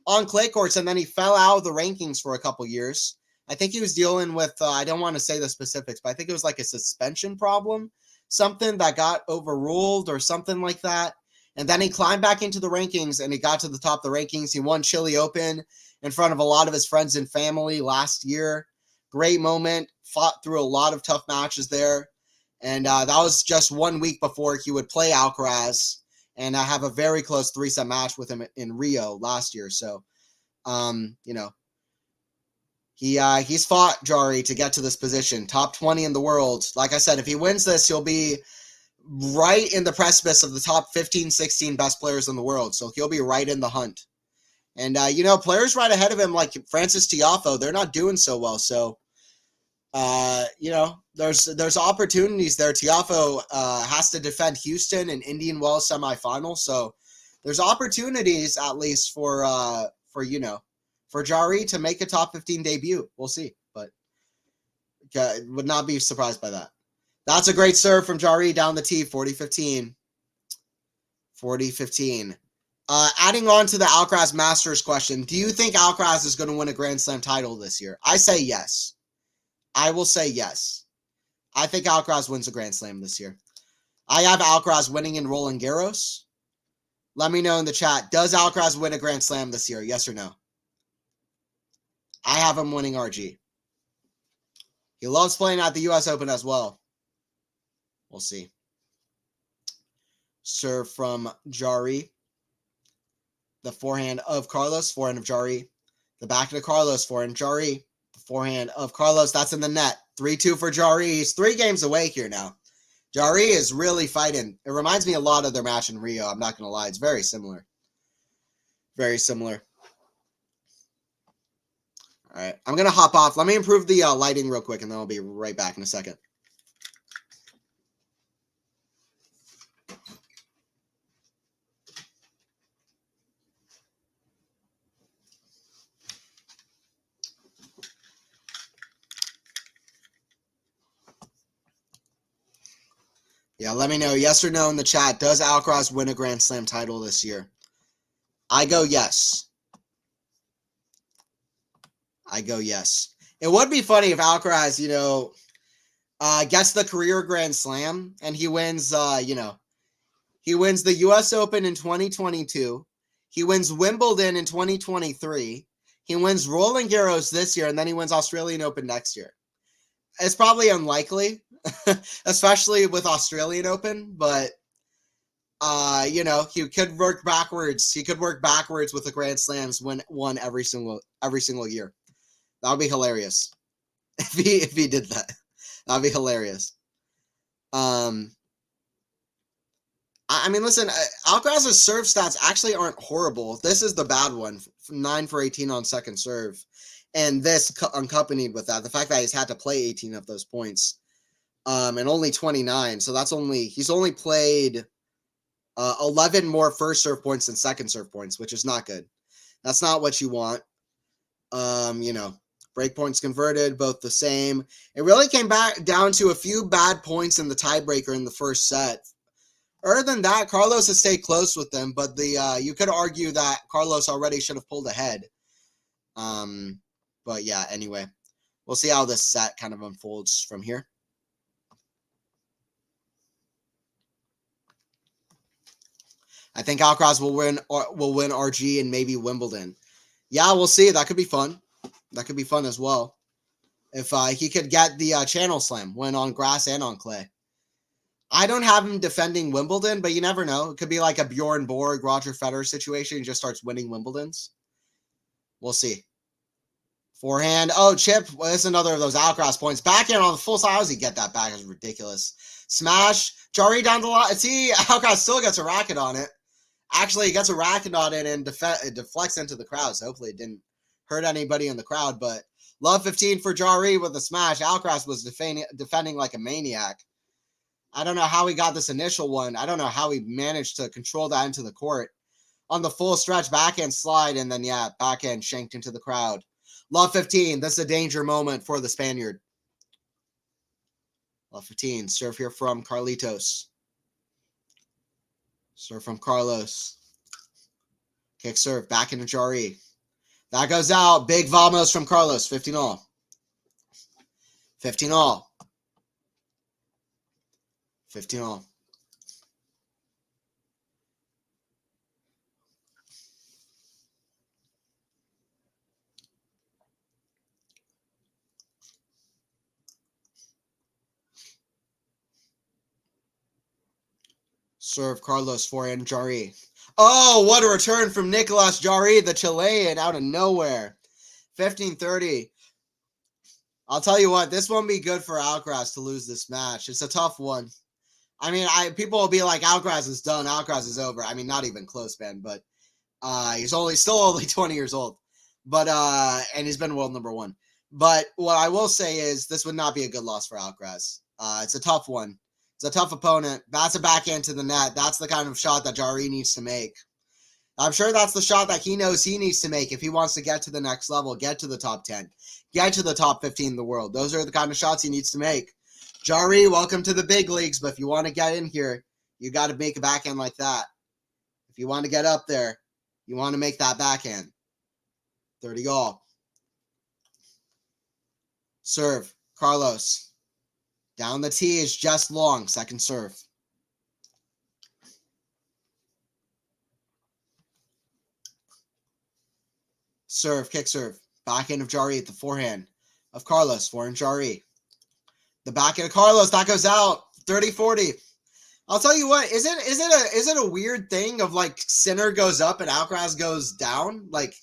on clay courts, and then he fell out of the rankings for a couple years. I think he was dealing with, I don't want to say the specifics, but I think it was like a suspension problem. Something that got overruled or something like that. And then he climbed back into the rankings and he got to the top of the rankings. He won Chile Open in front of a lot of his friends and family last year. Great moment. Fought through a lot of tough matches there. And that was just 1 week before he would play Alcaraz and have a very close 3-set match with him in Rio last year. So, he's fought Jarry to get to this position. Top 20 in the world. Like I said, if he wins this, he'll be right in the precipice of the top 15, 16 best players in the world. So he'll be right in the hunt. And, players right ahead of him, like Francis Tiafoe, they're not doing so well. So, there's opportunities there. Tiafoe has to defend Houston and Indian Wells semifinal. So there's opportunities at least for Jarry to make a top 15 debut. We'll see. But would not be surprised by that. That's a great serve from Jarry down the tee, 40-15. 40-15. Adding on to the Alcaraz Masters question, do you think Alcaraz is going to win a Grand Slam title this year? I say yes. I will say yes. I think Alcaraz wins a Grand Slam this year. I have Alcaraz winning in Roland Garros. Let me know in the chat. Does Alcaraz win a Grand Slam this year? Yes or no? I have him winning RG. He loves playing at the U.S. Open as well. We'll see. Serve from Jarry. The forehand of Carlos. Forehand of Jarry. The backhand of Carlos. Forehand of Jarry. The forehand of Carlos. That's in the net. 3-2 for Jarry. He's 3 games away here now. Jarry is really fighting. It reminds me a lot of their match in Rio. I'm not going to lie. It's very similar. Very similar. All right. I'm going to hop off. Let me improve the lighting real quick, and then I'll be right back in a second. Yeah, let me know, yes or no in the chat. Does Alcaraz win a Grand Slam title this year? I go yes. I go yes. It would be funny if Alcaraz, gets the career Grand Slam and he wins, he wins the U.S. Open in 2022. He wins Wimbledon in 2023. He wins Roland Garros this year, and then he wins Australian Open next year. It's probably unlikely, especially with Australian Open, but he could work backwards. He could work backwards with the Grand Slams, win one every single year. That would be hilarious if he did that. That'd be hilarious. I mean, listen, Alcaraz's serve stats actually aren't horrible. This is the bad one, 9 for 18 on second serve. And this accompanied with that, the fact that he's had to play 18 of those points and only 29. So he's only played 11 more first serve points than second serve points, which is not good. That's not what you want. Break points converted, both the same. It really came back down to a few bad points in the tiebreaker in the first set. Other than that, Carlos has stayed close with them, but you could argue that Carlos already should have pulled ahead. But yeah, anyway, we'll see how this set kind of unfolds from here. I think Alcaraz will win RG and maybe Wimbledon. Yeah, we'll see. That could be fun. That could be fun as well. If he could get the Channel Slam, win on grass and on clay. I don't have him defending Wimbledon, but you never know. It could be like a Bjorn Borg, Roger Federer situation. He just starts winning Wimbledons. We'll see. Forehand. Oh, chip. Well, this is another of those Alcaraz points. Backhand on the full side. How does he get that back? It's ridiculous. Smash. Jarry down the line. See, Alcaraz still gets a racket on it. Actually, he gets a racket on it and it deflects into the crowd. So hopefully it didn't hurt anybody in the crowd. But love 15 for Jarry with the smash. Alcaraz was defending like a maniac. I don't know how he got this initial one. I don't know how he managed to control that into the court. On the full stretch, backhand slide, and then, yeah, backhand shanked into the crowd. Love 15. This is a danger moment for the Spaniard. Love 15. Serve here from Carlitos. Serve from Carlos. Kick serve. Back into Jarry. That goes out. Big vamos from Carlos. 15 all. 15 all. 15 all. Serve Carlos forehand Jarry. Oh, what a return from Nicolas Jarry, the Chilean, out of nowhere. 15-30. I'll tell you what, this won't be good for Alcaraz to lose this match. It's a tough one. I mean, people will be like, Alcaraz is done. Alcaraz is over. I mean, not even close, Ben, but he's still only 20 years old. But and he's been world number one. But what I will say is this would not be a good loss for Alcaraz. It's a tough one. It's a tough opponent. That's a backhand to the net. That's the kind of shot that Jarry needs to make. I'm sure that's the shot that he knows he needs to make if he wants to get to the next level, get to the top 10, get to the top 15 in the world. Those are the kind of shots he needs to make. Jarry, welcome to the big leagues, but if you want to get in here, you got to make a backhand like that. If you want to get up there, you want to make that backhand. 30 all. Serve, Carlos. Down the tee is just long. Second serve. Serve, kick serve. Backhand of Jarry at the forehand of Carlos. Forehand Jarry. The backhand of Carlos. That goes out. 30-40. I'll tell you what. Is it a weird thing of like Sinner goes up and Alcaraz goes down? Like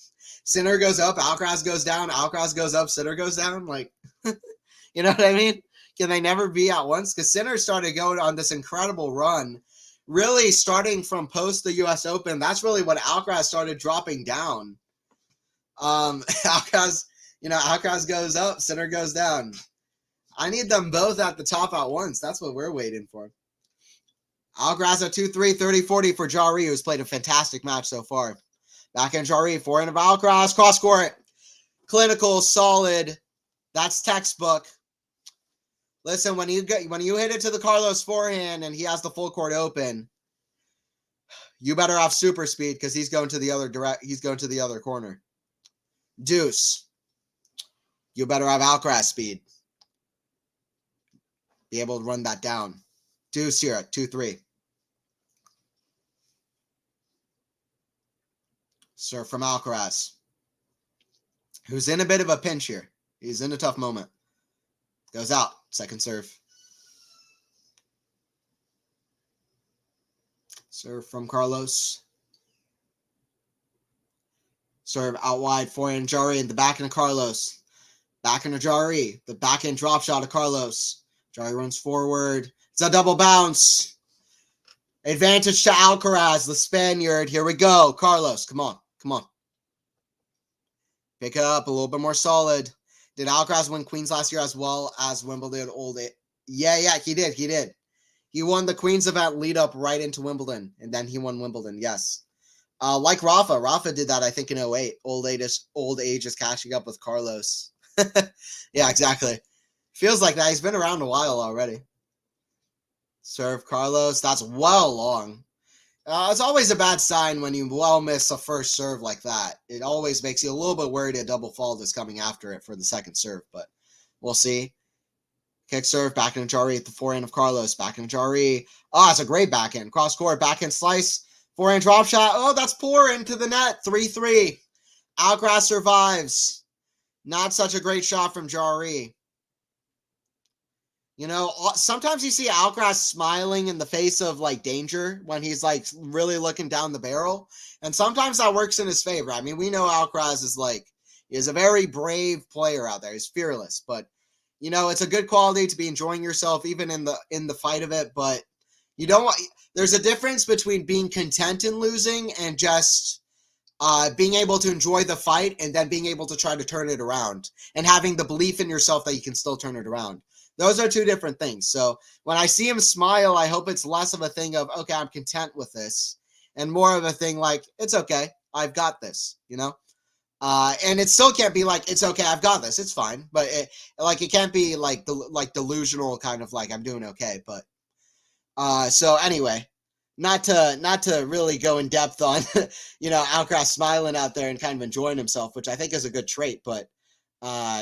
Sinner goes up, Alcaraz goes down, Alcaraz goes up, Sinner goes down? Like, you know what I mean? Can they never be at once? Because Sinner started going on this incredible run, really starting from post the U.S. Open. That's really when Alcaraz started dropping down. Alcaraz goes up, Sinner goes down. I need them both at the top at once. That's what we're waiting for. Alcaraz at 2-3, 30-40 for Jarry, who's played a fantastic match so far. Backhand Jarry, forehand of Alcaraz, cross court. Clinical, solid. That's textbook. Listen, when you hit it to the Carlos forehand and he has the full court open, you better have super speed because he's going to the other corner. Deuce. You better have Alcaraz speed. Be able to run that down. Deuce here at 2-3. Serve from Alcaraz, who's in a bit of a pinch here. He's in a tough moment. Goes out. Second serve. Serve from Carlos. Serve out wide. Forehand Jarry in the backhand of Carlos. Backhand of Jarry. The backhand drop shot of Carlos. Jarry runs forward. It's a double bounce. Advantage to Alcaraz, the Spaniard. Here we go. Carlos, come on. Come on. Pick it up a little bit more solid. Did Alcaraz win Queens last year as well as Wimbledon Old Age? Yeah, he did. He won the Queens event lead up right into Wimbledon, and then he won Wimbledon, yes. Like Rafa. Rafa did that, I think, in 08. Old age is catching up with Carlos. Yeah, exactly. Feels like that. He's been around a while already. Serve Carlos. That's well long. It's always a bad sign when you well miss a first serve like that. It always makes you a little bit worried a double fault is coming after it for the second serve, but we'll see. Kick serve, backhand Jarry at the forehand of Carlos. Backhand Jarry. Oh, it's a great backhand. Cross court, backhand slice. Forehand drop shot. Oh, that's poor into the net. 3-3. Alcaraz survives. Not such a great shot from Jarry. You know, sometimes you see Alcaraz smiling in the face of like danger when he's like really looking down the barrel. And sometimes that works in his favor. I mean, we know Alcaraz is a very brave player out there. He's fearless, but you know, it's a good quality to be enjoying yourself even in the fight of it, but you don't want, there's a difference between being content in losing and just being able to enjoy the fight and then being able to try to turn it around and having the belief in yourself that you can still turn it around. Those are two different things. So when I see him smile, I hope it's less of a thing of, okay, I'm content with this, and more of a thing like, it's okay, I've got this, you know? And it still can't be like, it's okay, I've got this, it's fine. But it can't be like delusional kind of like, I'm doing okay. But so anyway, not to really go in depth on, you know, Alcaraz smiling out there and kind of enjoying himself, which I think is a good trait, but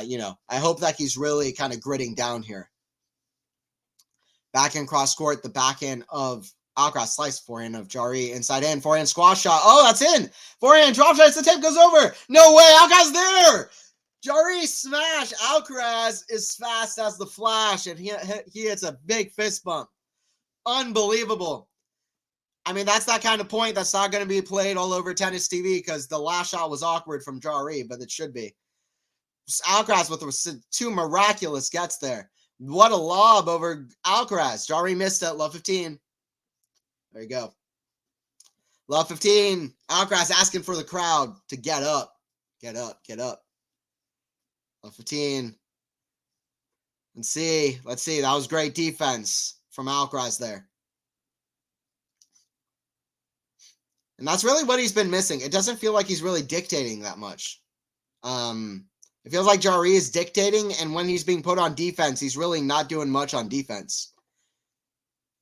you know, I hope that he's really kind of gritting down here. Backhand cross court, the backhand of Alcaraz slice, forehand of Jarry, inside in, forehand squash shot. Oh, that's in. Forehand drop shot, the tape goes over. No way, Alcaraz there. Jarry smash. Alcaraz is fast as the flash, and he hits a big fist bump. Unbelievable. I mean, that's that kind of point that's not going to be played all over tennis TV because the last shot was awkward from Jarry, but it should be. Alcaraz with two miraculous gets there. What a lob over Alcaraz. Jarry missed it. Love 15. There you go. Love 15. Alcaraz asking for the crowd to get up. Get up. Get up. Love 15. Let's see. That was great defense from Alcaraz there. And that's really what he's been missing. It doesn't feel like he's really dictating that much. It feels like Jarry is dictating, and when he's being put on defense, he's really not doing much on defense.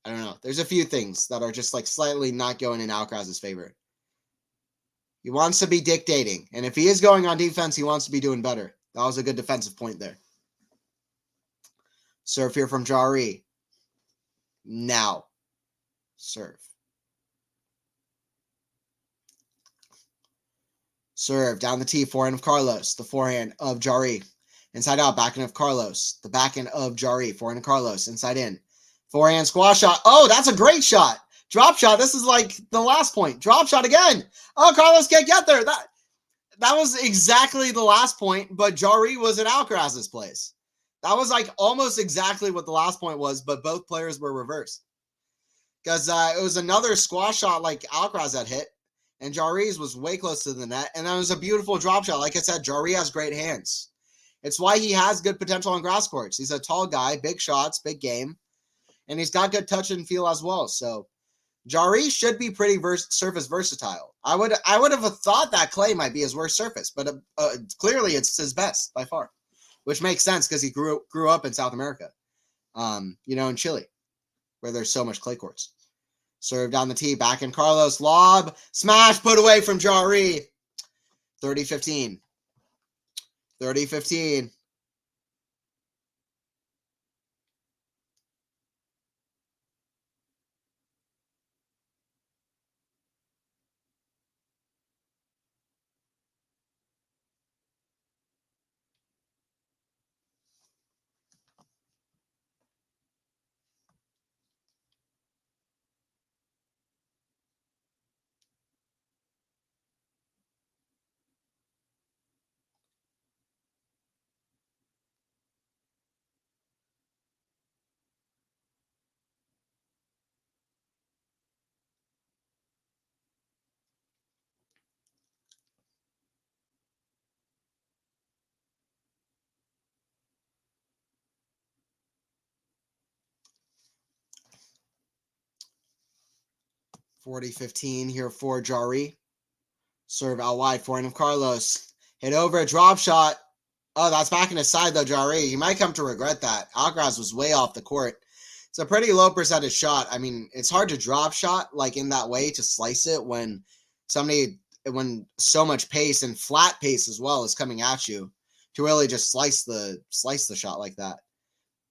I don't know. There's a few things that are just like slightly not going in Alcaraz's favor. He wants to be dictating, and if he is going on defense, he wants to be doing better. That was a good defensive point there. Serve here from Jarry. Now. Serve. Serve down the tee, forehand of Carlos, the forehand of Jarry. Inside out, backhand of Carlos, the backhand of Jarry, forehand of Carlos, inside in. Forehand squash shot. Oh, that's a great shot. Drop shot. This is like the last point. Drop shot again. Oh, Carlos can't get there. That was exactly the last point, but Jarry was in Alcaraz's place. That was like almost exactly what the last point was, but both players were reversed. Because it was another squash shot like Alcaraz had hit, and Jarry's was way close to the net, and that was a beautiful drop shot. Like I said, Jarry has great hands. It's why he has good potential on grass courts. He's a tall guy, big shots, big game, and he's got good touch and feel as well. So Jarry should be pretty surface versatile. I would have thought that clay might be his worst surface, but clearly it's his best by far, which makes sense because he grew up in South America, you know, in Chile, where there's so much clay courts. Serve down the tee, back in Carlos, lob, smash, put away from Jarry. 30-15. 30-15. $40-15 here for Jarry. Serve out wide, forehand of Carlos. Hit over a drop shot. Oh, that's back in his side though, Jarry. You might come to regret that. Alcaraz was way off the court. It's a pretty low percentage shot. I mean, it's hard to drop shot like in that way to slice it when so much pace and flat pace as well is coming at you to really just slice the shot like that.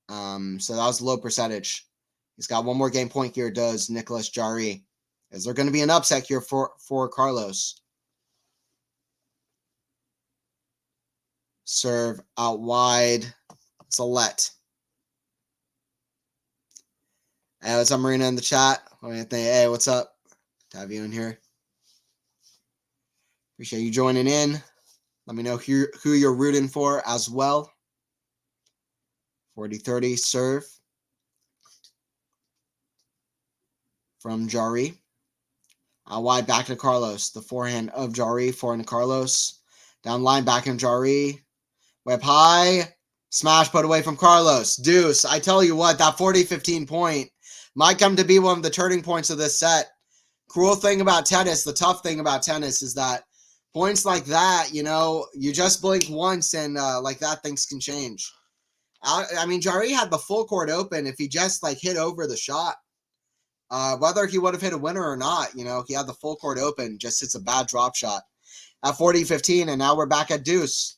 So that was low percentage. He's got one more game point here, does Nicolas Jarry. Is there going to be an upset here for Carlos? Serve out wide. It's a let. Hey, what's up, Marina, in the chat? Hey, what's up? To have you in here. Appreciate you joining in. Let me know who you're rooting for as well. 40-30 serve from Jarry. Out wide, back to Carlos. The forehand of Jarry, forehand to Carlos. Down line, back in Jarry. Whip high. Smash put away from Carlos. Deuce. I tell you what, that 40-15 point might come to be one of the turning points of this set. Cruel thing about tennis, the tough thing about tennis is that points like that, you know, you just blink once and like that, things can change. I mean, Jarry had the full court open if he just like hit over the shot. Whether he would have hit a winner or not, you know, he had the full court open, just hits a bad drop shot. At 40-15, and now we're back at deuce.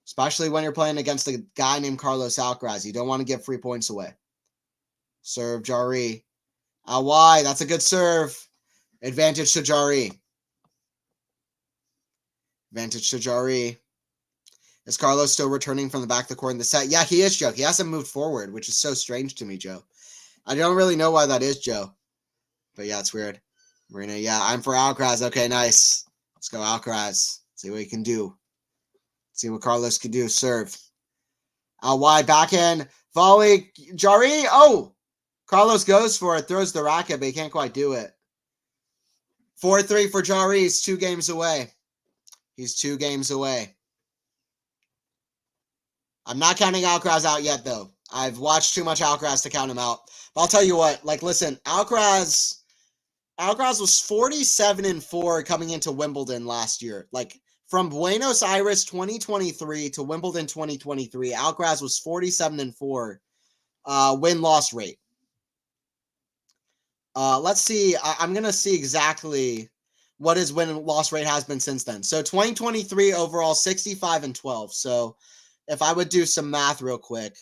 Especially when you're playing against a guy named Carlos Alcaraz. You don't want to give free points away. Serve Jarry. Out wide. That's a good serve. Advantage to Jarry. Advantage to Jarry. Is Carlos still returning from the back of the court in the set? Yeah, he is, Joe. He hasn't moved forward, which is so strange to me, Joe. I don't really know why that is, Joe. But yeah, it's weird. Marina, yeah, I'm for Alcaraz. Okay, nice. Let's go Alcaraz. See what he can do. See what Carlos can do. Serve. Out wide, back in. Volley. Jarry. Oh! Carlos goes for it. Throws the racket, but he can't quite do it. 4-3 for Jarry. He's 2 games away. He's 2 games away. I'm not counting Alcaraz out yet, though. I've watched too much Alcaraz to count him out. But I'll tell you what. Like, listen, Alcaraz was 47-4 coming into Wimbledon last year. Like, from Buenos Aires 2023 to Wimbledon 2023, Alcaraz was 47-4 win-loss rate. Let's see. I'm going to see exactly what his win-loss rate has been since then. So 2023 overall, 65-12. So if I would do some math real quick,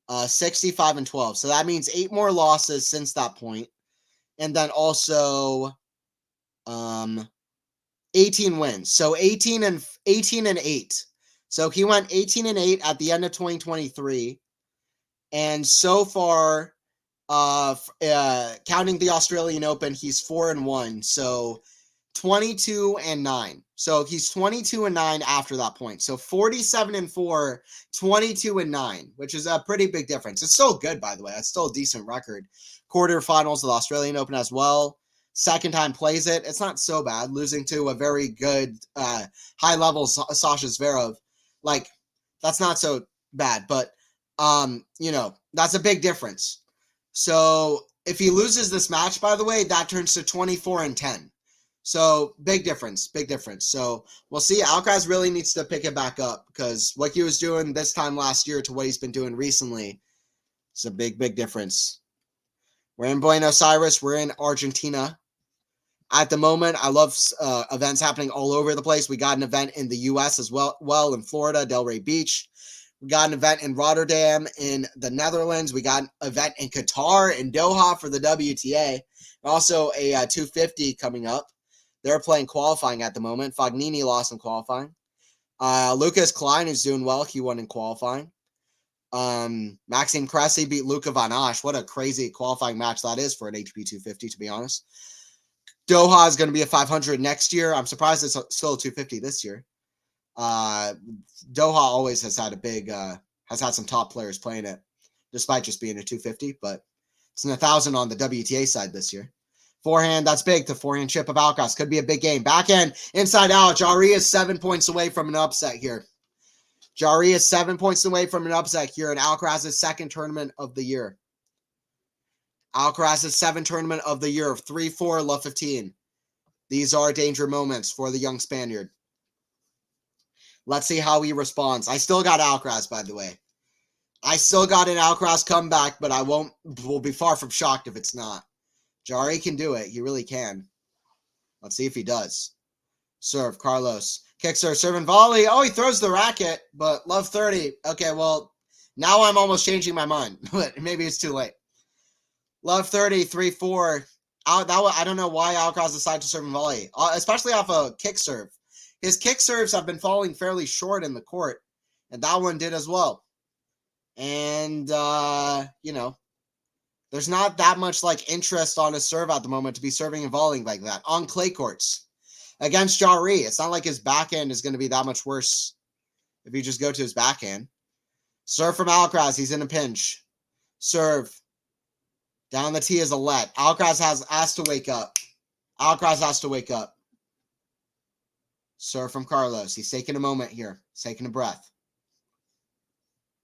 65-12. So that means 8 more losses since that point. And then also 18 wins. So 18 and 8. So he went 18 and 8 at the end of 2023. And so far, counting the Australian Open, he's 4-1. So 22 and 9. So he's 22 and 9 after that point. So 47-4, 22 and 9, which is a pretty big difference. It's still good, by the way. It's still a decent record. Quarterfinals of the Australian Open as well. Second time plays it. It's not so bad. Losing to a very good high-level Sasha Zverev, like, that's not so bad. But, you know, that's a big difference. So if he loses this match, by the way, that turns to 24-10. So big difference, big difference. So we'll see. Alcaraz really needs to pick it back up because what he was doing this time last year to what he's been doing recently is a big, big difference. We're in Buenos Aires. We're in Argentina. At the moment, I love events happening all over the place. We got an event in the U.S. as well in Florida, Delray Beach. We got an event in Rotterdam in the Netherlands. We got an event in Qatar, in Doha for the WTA. Also a 250 coming up. They're playing qualifying at the moment. Fognini lost in qualifying. Lucas Klein is doing well. He won in qualifying. Maxime Cressy beat Luca Van Asch. What a crazy qualifying match that is for an ATP 250, to be honest. Doha is going to be a 500 next year. I'm surprised it's still a 250 this year. Doha always has had has had some top players playing it, despite just being a 250, but it's an 1,000 on the WTA side this year. Forehand, that's big. The forehand chip of Alcaraz could be a big game. Backhand, inside out. Jarry is 7 points away from an upset here. Jarry is 7 points away from an upset here in Alcaraz's second tournament of the year. Alcaraz's 7th tournament of the year of 3-4, love 15. These are danger moments for the young Spaniard. Let's see how he responds. I still got Alcaraz, by the way. I still got an Alcaraz comeback, but will be far from shocked if it's not. Jarry can do it. He really can. Let's see if he does. Serve, Carlos. Kick serve and volley. Oh, he throws the racket, but love 30. Okay, well, now I'm almost changing my mind, but maybe it's too late. Love 30, 3-4. I don't know why Alcaraz decided to serve and volley, especially off a kick serve. His kick serves have been falling fairly short in the court, and that one did as well. And, you know, there's not that much like interest on his serve at the moment to be serving and volleying like that on clay courts. Against Jarry, it's not like his backhand is going to be that much worse if you just go to his backhand. Serve from Alcaraz. He's in a pinch. Serve. Down the tee is a let. Alcaraz has to wake up. Alcaraz has to wake up. Serve from Carlos. He's taking a moment here. He's taking a breath.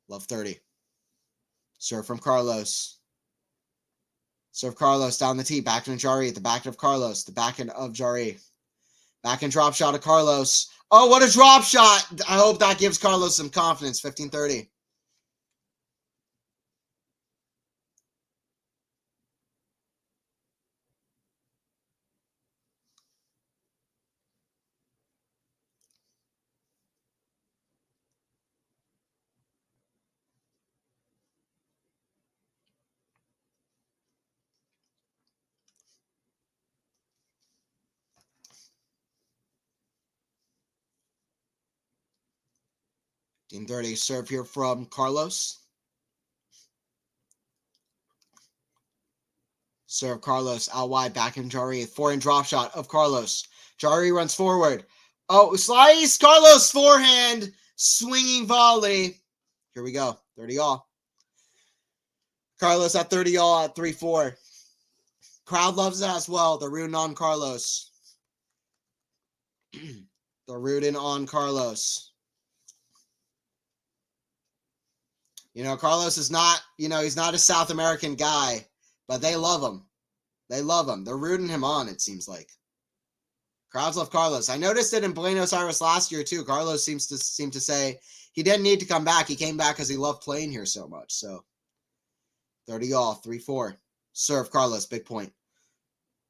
Love 30. Serve from Carlos. Serve Carlos down the tee. Backhand of Jarry. The backhand of Carlos. The backhand of Jarry. Backhand drop shot of Carlos. Oh, what a drop shot. I hope that gives Carlos some confidence. 15-30. Serve here from Carlos. Serve Carlos out wide, back in Jarry. Forehand drop shot of Carlos. Jarry runs forward. Oh, slice! Carlos forehand, swinging volley. Here we go, 30 all. Carlos at 30 all at 3-4. Crowd loves it as well. They're rooting on Carlos. They're rooting on Carlos. You know, Carlos is not, you know, he's not a South American guy, but they love him. They love him. They're rooting him on, it seems like. Crowds love Carlos. I noticed it in Buenos Aires last year, too. Carlos seemed to say he didn't need to come back. He came back because he loved playing here so much. So, 30 all, 3-4. Serve, Carlos, big point.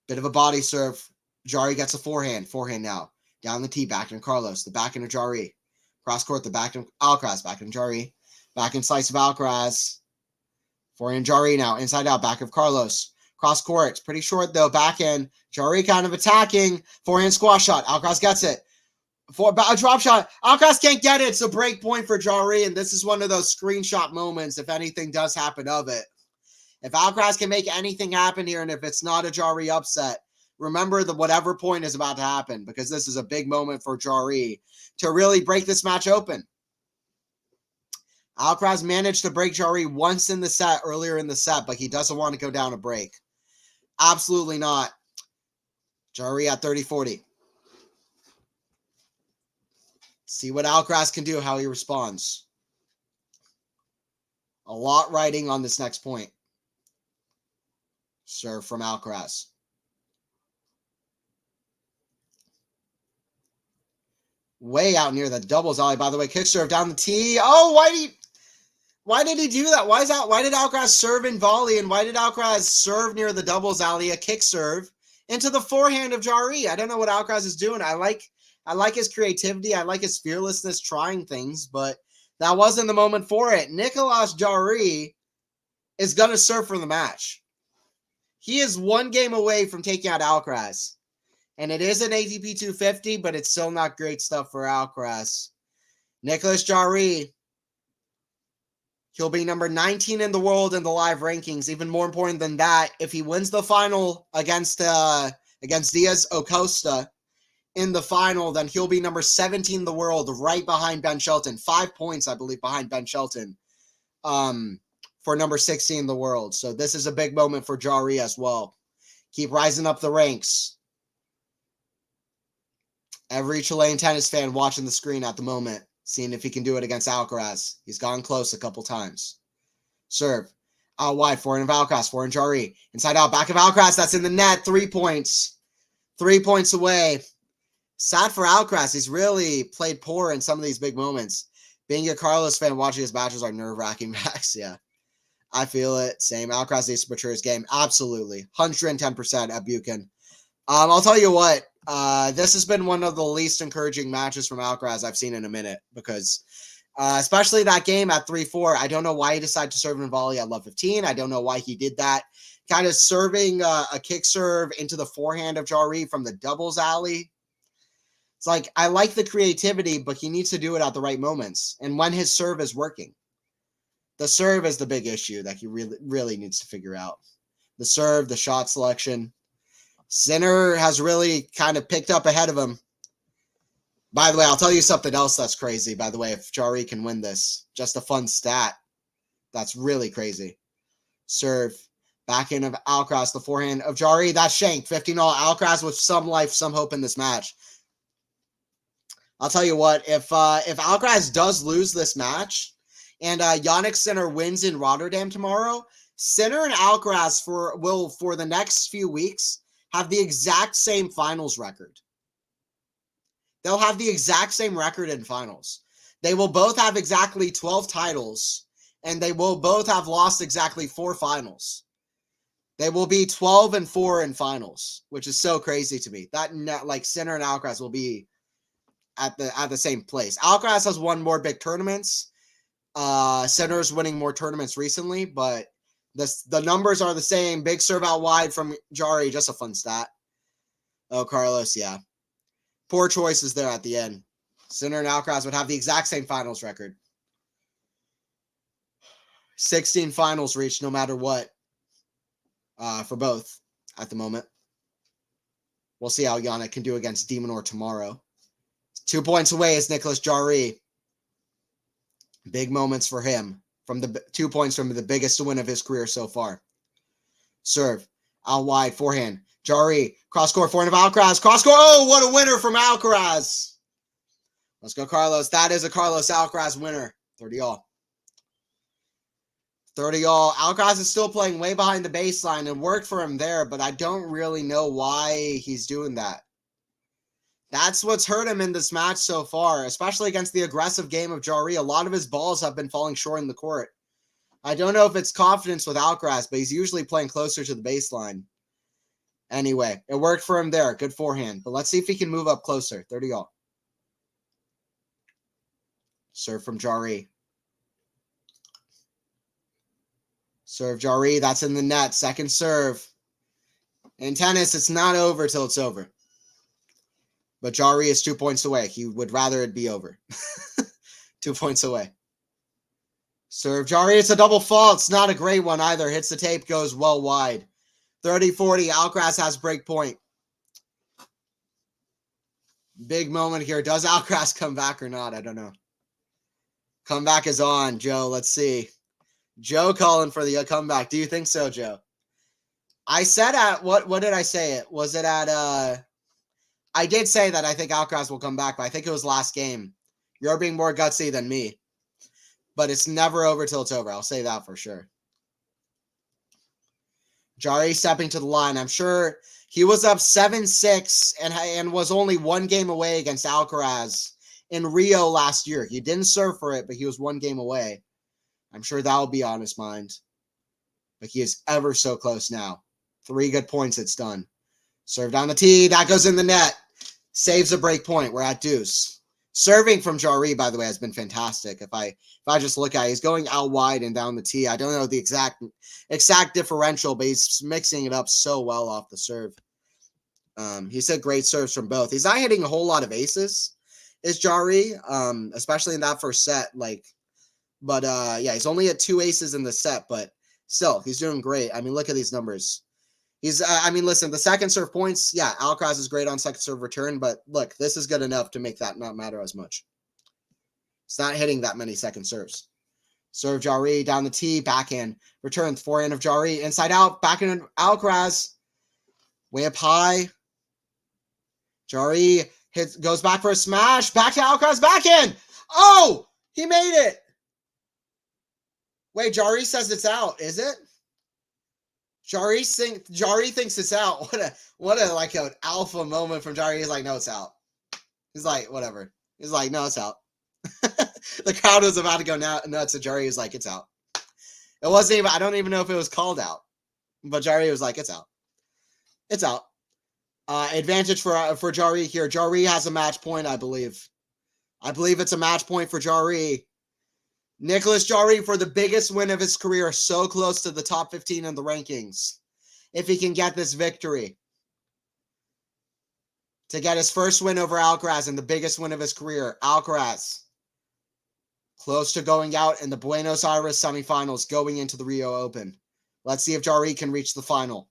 Bit of a body serve. Jarry gets a forehand. Forehand now. Down the tee, back in Carlos. The back end of Jarry. Cross court, the back end Alcaraz. Back in Jarry. Back in slice of Alcaraz. Forehand Jarry now. Inside out, back of Carlos. Cross court. It's pretty short, though. Back end. Jarry kind of attacking. Forehand squash shot. Alcaraz gets it. A drop shot. Alcaraz can't get it. It's a break point for Jarry, and this is one of those screenshot moments if anything does happen of it. If Alcaraz can make anything happen here, and if it's not a Jarry upset, remember that whatever point is about to happen, because this is a big moment for Jarry to really break this match open. Alcaraz managed to break Jarry once in the set, earlier in the set, but he doesn't want to go down a break. Absolutely not. Jarry at 30-40. See what Alcaraz can do, how he responds. A lot riding on this next point. Serve from Alcaraz. Way out near the doubles alley, by the way. Kick serve down the tee. Oh, why did he do that? Why did Alcaraz serve and volley, and why did Alcaraz serve near the doubles alley, a kick serve, into the forehand of Jarry? I don't know what Alcaraz is doing. I like his creativity. I like his fearlessness trying things, but that wasn't the moment for it. Nicolas Jarry is going to serve for the match. He is one game away from taking out Alcaraz. And it is an ATP 250, but it's still not great stuff for Alcaraz. Nicolas Jarry, he'll be number 19 in the world in the live rankings. Even more important than that, if he wins the final against Diaz Acosta in the final, then he'll be number 17 in the world, right behind Ben Shelton. 5 points, I believe, behind Ben Shelton for number 16 in the world. So this is a big moment for Jarry as well. Keep rising up the ranks. Every Chilean tennis fan watching the screen at the moment, seeing if he can do it against Alcaraz. He's gone close a couple times. Serve. Out wide. Forehand of Alcaraz. Forehand Jarry. Inside out. Back of Alcaraz. That's in the net. 3 points. 3 points away. Sad for Alcaraz. He's really played poor in some of these big moments. Being a Carlos fan, watching his matches are nerve-wracking, Max. Yeah. I feel it. Same. Alcaraz needs to mature his game. Absolutely. 110% at Buchan. I'll tell you what. This has been one of the least encouraging matches from Alcaraz I've seen in a minute, because especially that game at 3-4, I don't know why he decided to serve and volley at love 15. I don't know why he did that, kind of serving a kick serve into the forehand of Jarry from the doubles alley. It's like, I like the creativity, but he needs to do it at the right moments and when his serve is working. The serve is the big issue that he really needs to figure out. The serve, the shot selection. Sinner has really kind of picked up ahead of him. By the way, I'll tell you something else that's crazy, by the way, if Jarry can win this. Just a fun stat. That's really crazy. Serve. Backhand of Alcaraz, the forehand of Jarry. That's shank. 15-all. Alcaraz with some life, some hope in this match. I'll tell you what, if Alcaraz does lose this match and Jannik Sinner wins in Rotterdam tomorrow, Sinner and Alcaraz will for the next few weeks have the exact same finals record. They'll have the exact same record in finals. They will both have exactly 12 titles, and they will both have lost exactly 4 finals. They will be 12-4 in finals, which is so crazy to me. That like Sinner and Alcaraz will be at the same place. Alcaraz has won more big tournaments. Sinner's winning more tournaments recently, but the numbers are the same. Big serve out wide from Jarry, just a fun stat. Oh, Carlos, yeah. Poor choices there at the end. Sinner and Alcaraz would have the exact same finals record. 16 finals reached no matter what for both at the moment. We'll see how Jannik can do against De Minaur tomorrow. 2 points away is Nicolas Jarry. Big moments for him. From the 2 points from the biggest win of his career so far. Serve. Out wide. Forehand. Jarry. Cross-court. Forehand of Alcaraz. Cross-court. Oh, what a winner from Alcaraz. Let's go, Carlos. That is a Carlos Alcaraz winner. 30-all. 30-all. Alcaraz is still playing way behind the baseline and worked for him there, but I don't really know why he's doing that. That's what's hurt him in this match so far, especially against the aggressive game of Jarry. A lot of his balls have been falling short in the court. I don't know if it's confidence with Alcaraz, but he's usually playing closer to the baseline. Anyway, it worked for him there. Good forehand. But let's see if he can move up closer. 30-all. Serve from Jarry. Serve Jarry. That's in the net. Second serve. In tennis, it's not over till it's over. But Jarry is 2 points away. He would rather it be over. 2 points away. Serve Jarry. It's a double fault. It's not a great one either. Hits the tape, goes well wide. 30-40. Alcaraz has break point. Big moment here. Does Alcaraz come back or not? I don't know. Comeback is on, Joe. Let's see. Joe calling for the comeback. Do you think so, Joe? I said at what did I say it? Was it at I did say that I think Alcaraz will come back, but I think it was last game. You're being more gutsy than me. But it's never over till it's over. I'll say that for sure. Jarry stepping to the line. I'm sure he was up 7-6 and was only 1 game away against Alcaraz in Rio last year. He didn't serve for it, but he was 1 game away. I'm sure that will be on his mind. But he is ever so close now. 3 good points, it's done. Serve down the tee. That goes in the net. Saves a break point. We're at deuce. Serving from Jarry, by the way, has been fantastic. If I just look at it, he's going out wide and down the tee. I don't know the exact differential, but he's mixing it up so well off the serve. He said great serves from both. He's not hitting a whole lot of aces, is Jarry, especially in that first set. But yeah, he's only at 2 aces in the set, but still, he's doing great. I mean, look at these numbers. Listen, the second serve points, yeah, Alcaraz is great on second serve return, but look, this is good enough to make that not matter as much. It's not hitting that many second serves. Serve Jarry down the tee, backhand, return, forehand of Jarry, inside out, backhand of Alcaraz, way up high. Jarry goes back for a smash, back to Alcaraz, backhand. Oh, he made it. Wait, Jarry says it's out, is it? Jarry thinks it's out. What a like an alpha moment from Jarry. He's like, no, it's out. He's like, whatever. He's like, no, it's out. The crowd was about to go nuts, and Jarry was like, it's out. It wasn't even, I don't even know if it was called out. But Jarry was like, it's out. It's out. Advantage for Jarry here. Jarry has a match point, I believe. I believe it's a match point for Jarry. Nicolas Jarry for the biggest win of his career, so close to the top 15 in the rankings. if he can get this victory. To get his first win over Alcaraz and the biggest win of his career. Alcaraz, close to going out in the Buenos Aires semifinals, going into the Rio Open. Let's see if Jarry can reach the final.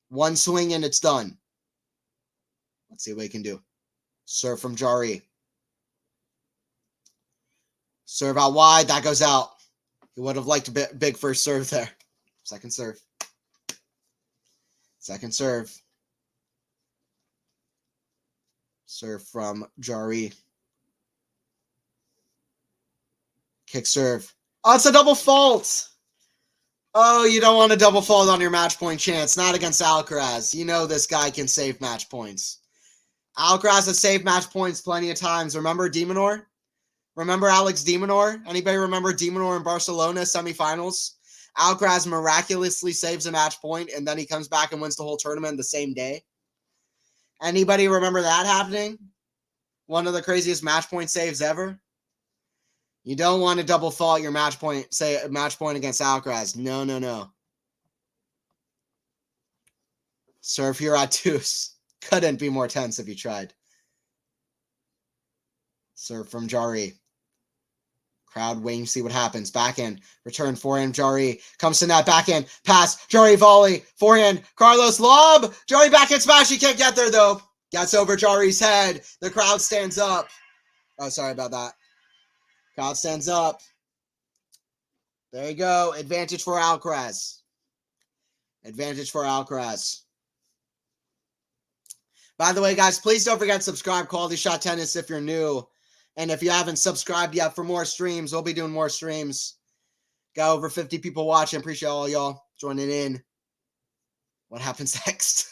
One swing and it's done. Let's see what he can do. Serve from Jarry. Serve out wide. That goes out. He would have liked a big first serve there. Second serve. Second serve. Serve from Jarry. Kick serve. Oh, it's a double fault. Oh, you don't want a double fault on your match point chance. Not against Alcaraz. You know this guy can save match points. Alcaraz has saved match points plenty of times. Remember de Minaur? Remember Alex de Minaur? Anybody remember de Minaur in Barcelona semifinals? Alcaraz miraculously saves a match point, and then he comes back and wins the whole tournament the same day. Anybody remember that happening? One of the craziest match point saves ever. You don't want to double fault your match point, say a match point against Alcaraz. No, no, no. Serve here at deuce. Couldn't be more tense if you tried. Serve from Jarry. Crowd waiting to see what happens. Backhand. Return forehand. Jarry comes to net. Backhand. Pass. Jarry volley. Forehand. Carlos lob. Jarry backhand smash. He can't get there though. Gets over Jarry's head. The crowd stands up. Oh, sorry about that. Crowd stands up. There you go. Advantage for Alcaraz. Advantage for Alcaraz. By the way, guys, please don't forget to subscribe. Quality Shot Tennis if you're new. And if you haven't subscribed yet for more streams, we'll be doing more streams. Got over 50 people watching. Appreciate all y'all joining in. What happens next?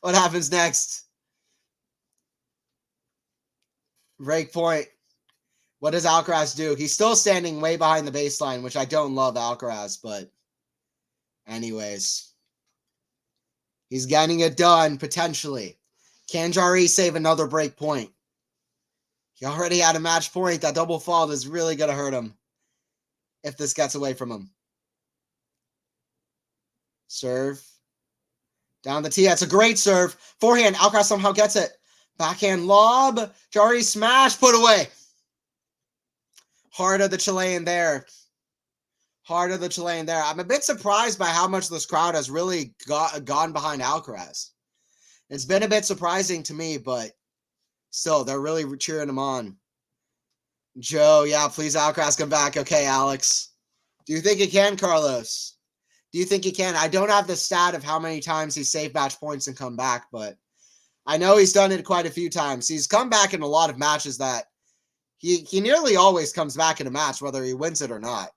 What happens next? Break point. What does Alcaraz do? He's still standing way behind the baseline, which I don't love Alcaraz, but anyways. He's getting it done, potentially. Can Jarry save another break point? He already had a match point. That double fault is really going to hurt him if this gets away from him. Serve. Down the tee. That's a great serve. Forehand. Alcaraz somehow gets it. Backhand lob. Jarry smash. Put away. Heart of the Chilean there. Heart of the Chilean there. I'm a bit surprised by how much this crowd has really gone behind Alcaraz. It's been a bit surprising to me, but still, they're really cheering him on. Joe, yeah, please, Alcaraz, come back. Okay, Alex. Do you think he can, Carlos? Do you think he can? I don't have the stat of how many times he's saved match points and come back, but I know he's done it quite a few times. He's come back in a lot of matches that he nearly always comes back in a match, whether he wins it or not.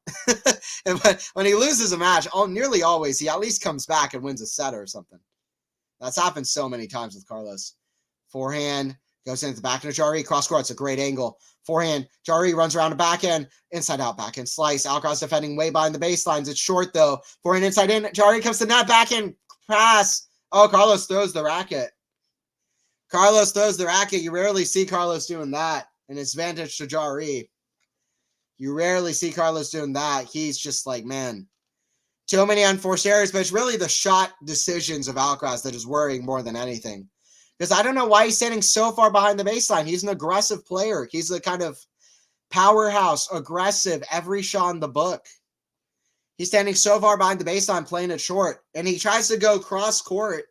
And when he loses a match, nearly always, he at least comes back and wins a set or something. That's happened so many times with Carlos. Forehand. Goes into the back of Jarry. Cross court. It's a great angle. Forehand. Jarry runs around the backhand. Inside out. Backhand slice. Alcaraz defending way behind the baselines. It's short though. Forehand inside in. Jarry comes to net. Backhand pass. Oh, Carlos throws the racket. Carlos throws the racket. You rarely see Carlos doing that. An advantage to Jarry. You rarely see Carlos doing that. He's just like, man, too many unforced errors. But it's really the shot decisions of Alcaraz that is worrying more than anything. Because I don't know why he's standing so far behind the baseline. He's an aggressive player. He's the kind of powerhouse, aggressive, every shot in the book. He's standing so far behind the baseline playing it short. And he tries to go cross court.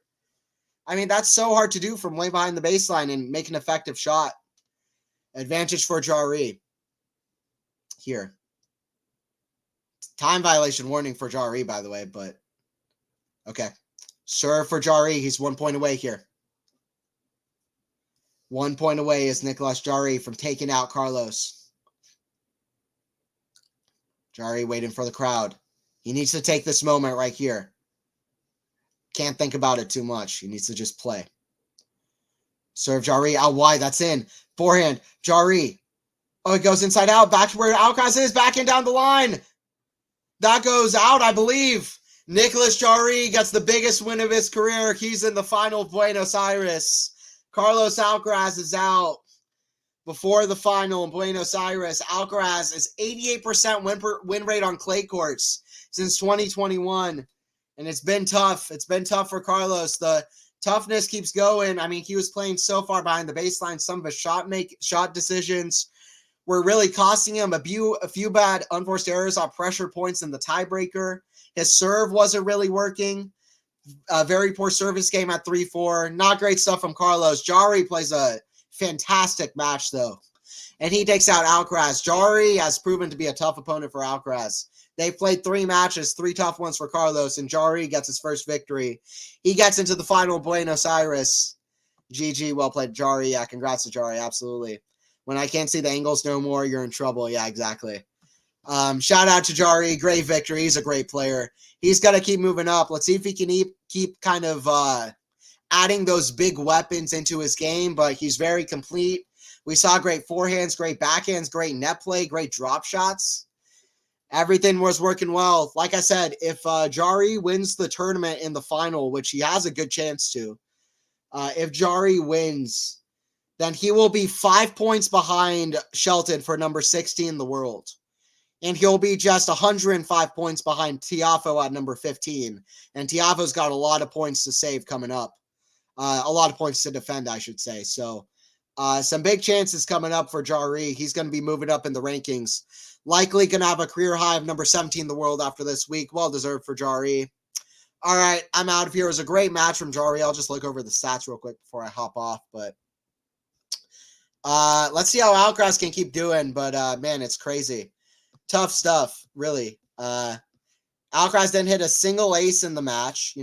I mean, that's so hard to do from way behind the baseline and make an effective shot. Advantage for Jarry. Here. Time violation warning for Jarry, by the way, but okay. Serve for Jarry. He's 1 point away here. 1 point away is Nicolas Jarry from taking out Carlos. Jarry waiting for the crowd. He needs to take this moment right here. Can't think about it too much. He needs to just play. Serve Jarry out wide. That's in. Forehand. Jarry. Oh, it goes inside out. Back to where Alcaraz is. Backhand down the line. That goes out, I believe. Nicolas Jarry gets the biggest win of his career. He's in the final of Buenos Aires. Carlos Alcaraz is out before the final in Buenos Aires. Alcaraz is 88% win rate on clay courts since 2021. And it's been tough. It's been tough for Carlos. The toughness keeps going. I mean, he was playing so far behind the baseline. Some of his shot decisions were really costing him. A few bad unforced errors on pressure points in the tiebreaker. His serve wasn't really working. A very poor service game at 3-4. Not great stuff from Carlos. Jarry plays a fantastic match, though. And he takes out Alcaraz. Jarry has proven to be a tough opponent for Alcaraz. They've played 3 matches, 3 tough ones for Carlos, and Jarry gets his first victory. He gets into the final Buenos Aires. GG, well played, Jarry. Yeah, congrats to Jarry, absolutely. When I can't see the angles no more, you're in trouble. Yeah, exactly. Shout out to Jarry. Great victory. He's a great player. He's got to keep moving up. Let's see if he can keep kind of adding those big weapons into his game, but he's very complete. We saw great forehands, great backhands, great net play, great drop shots. Everything was working well. Like I said, if Jarry wins the tournament in the final, which he has a good chance to, if Jarry wins, then he will be 5 points behind Shelton for number 16 in the world. And he'll be just 105 points behind Tiafoe at number 15. And Tiafoe's got a lot of points to save coming up. A lot of points to defend, I should say. So some big chances coming up for Jarry. He's going to be moving up in the rankings. Likely going to have a career high of number 17 in the world after this week. Well deserved for Jarry. All right, I'm out of here. It was a great match from Jarry. I'll just look over the stats real quick before I hop off. But let's see how Alcaraz can keep doing. But man, it's crazy. Tough stuff, really. Alcaraz didn't hit a single ace in the match,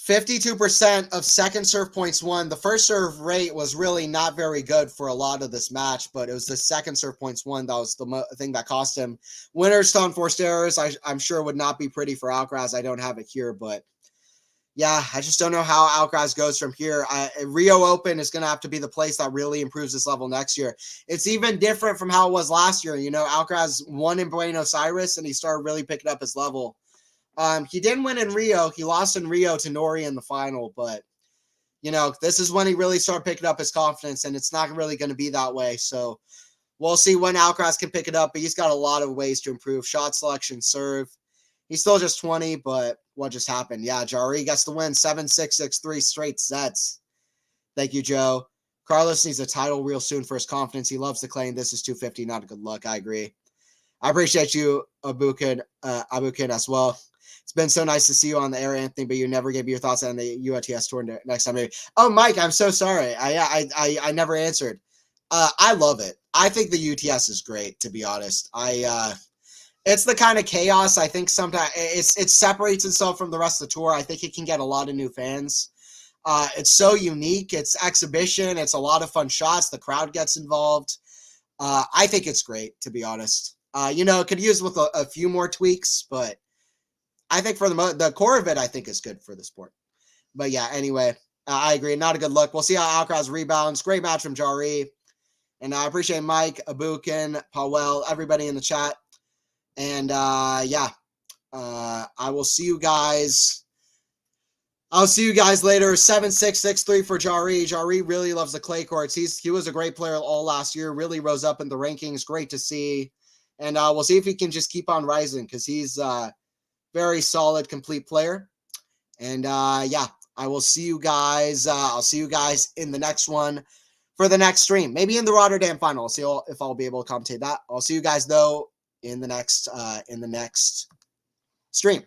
52% of second serve points won. The first serve rate was really not very good for a lot of this match, but it was the second serve points won that was the thing that cost him. Winners to unforced errors, I'm sure would not be pretty for Alcaraz. I don't have it here, but yeah, I just don't know how Alcaraz goes from here. Rio Open is going to have to be the place that really improves this level next year. It's even different from how it was last year. Alcaraz won in Buenos Aires, and he started really picking up his level. He didn't win in Rio. He lost in Rio to Nori in the final, but, this is when he really started picking up his confidence, and it's not really going to be that way. So we'll see when Alcaraz can pick it up, but he's got a lot of ways to improve. Shot selection, serve. He's still just 20, but what just happened? Yeah, Jarry gets the win, 7-6, 6-3 straight sets. Thank you, Joe. Carlos needs a title real soon for his confidence. He loves the claim. This is 250, not a good luck. I agree. I appreciate you, Abukin, as well. It's been so nice to see you on the air, Anthony, but you never gave your thoughts on the UTS tour next time. Maybe. Oh, Mike, I'm so sorry. I never answered. I love it. I think the UTS is great, to be honest. It's the kind of chaos I think sometimes it separates itself from the rest of the tour. I think it can get a lot of new fans. It's so unique. It's exhibition. It's a lot of fun shots. The crowd gets involved. I think it's great, to be honest. It could use with a few more tweaks, but I think for the core of it, I think is good for the sport. But yeah, anyway, I agree. Not a good look. We'll see how Alcaraz rebounds. Great match from Jarry. And I appreciate Mike, Abukin, Powell, everybody in the chat. And I will see you guys. I'll see you guys later. 7-6-6-3 for Jarry. Jarry really loves the clay courts. He was a great player all last year. Really rose up in the rankings. Great to see. And we'll see if he can just keep on rising because he's very solid, complete player. And I will see you guys. I'll see you guys in the next one for the next stream. Maybe in the Rotterdam final. I'll see if I'll be able to commentate that. I'll see you guys though in the next stream.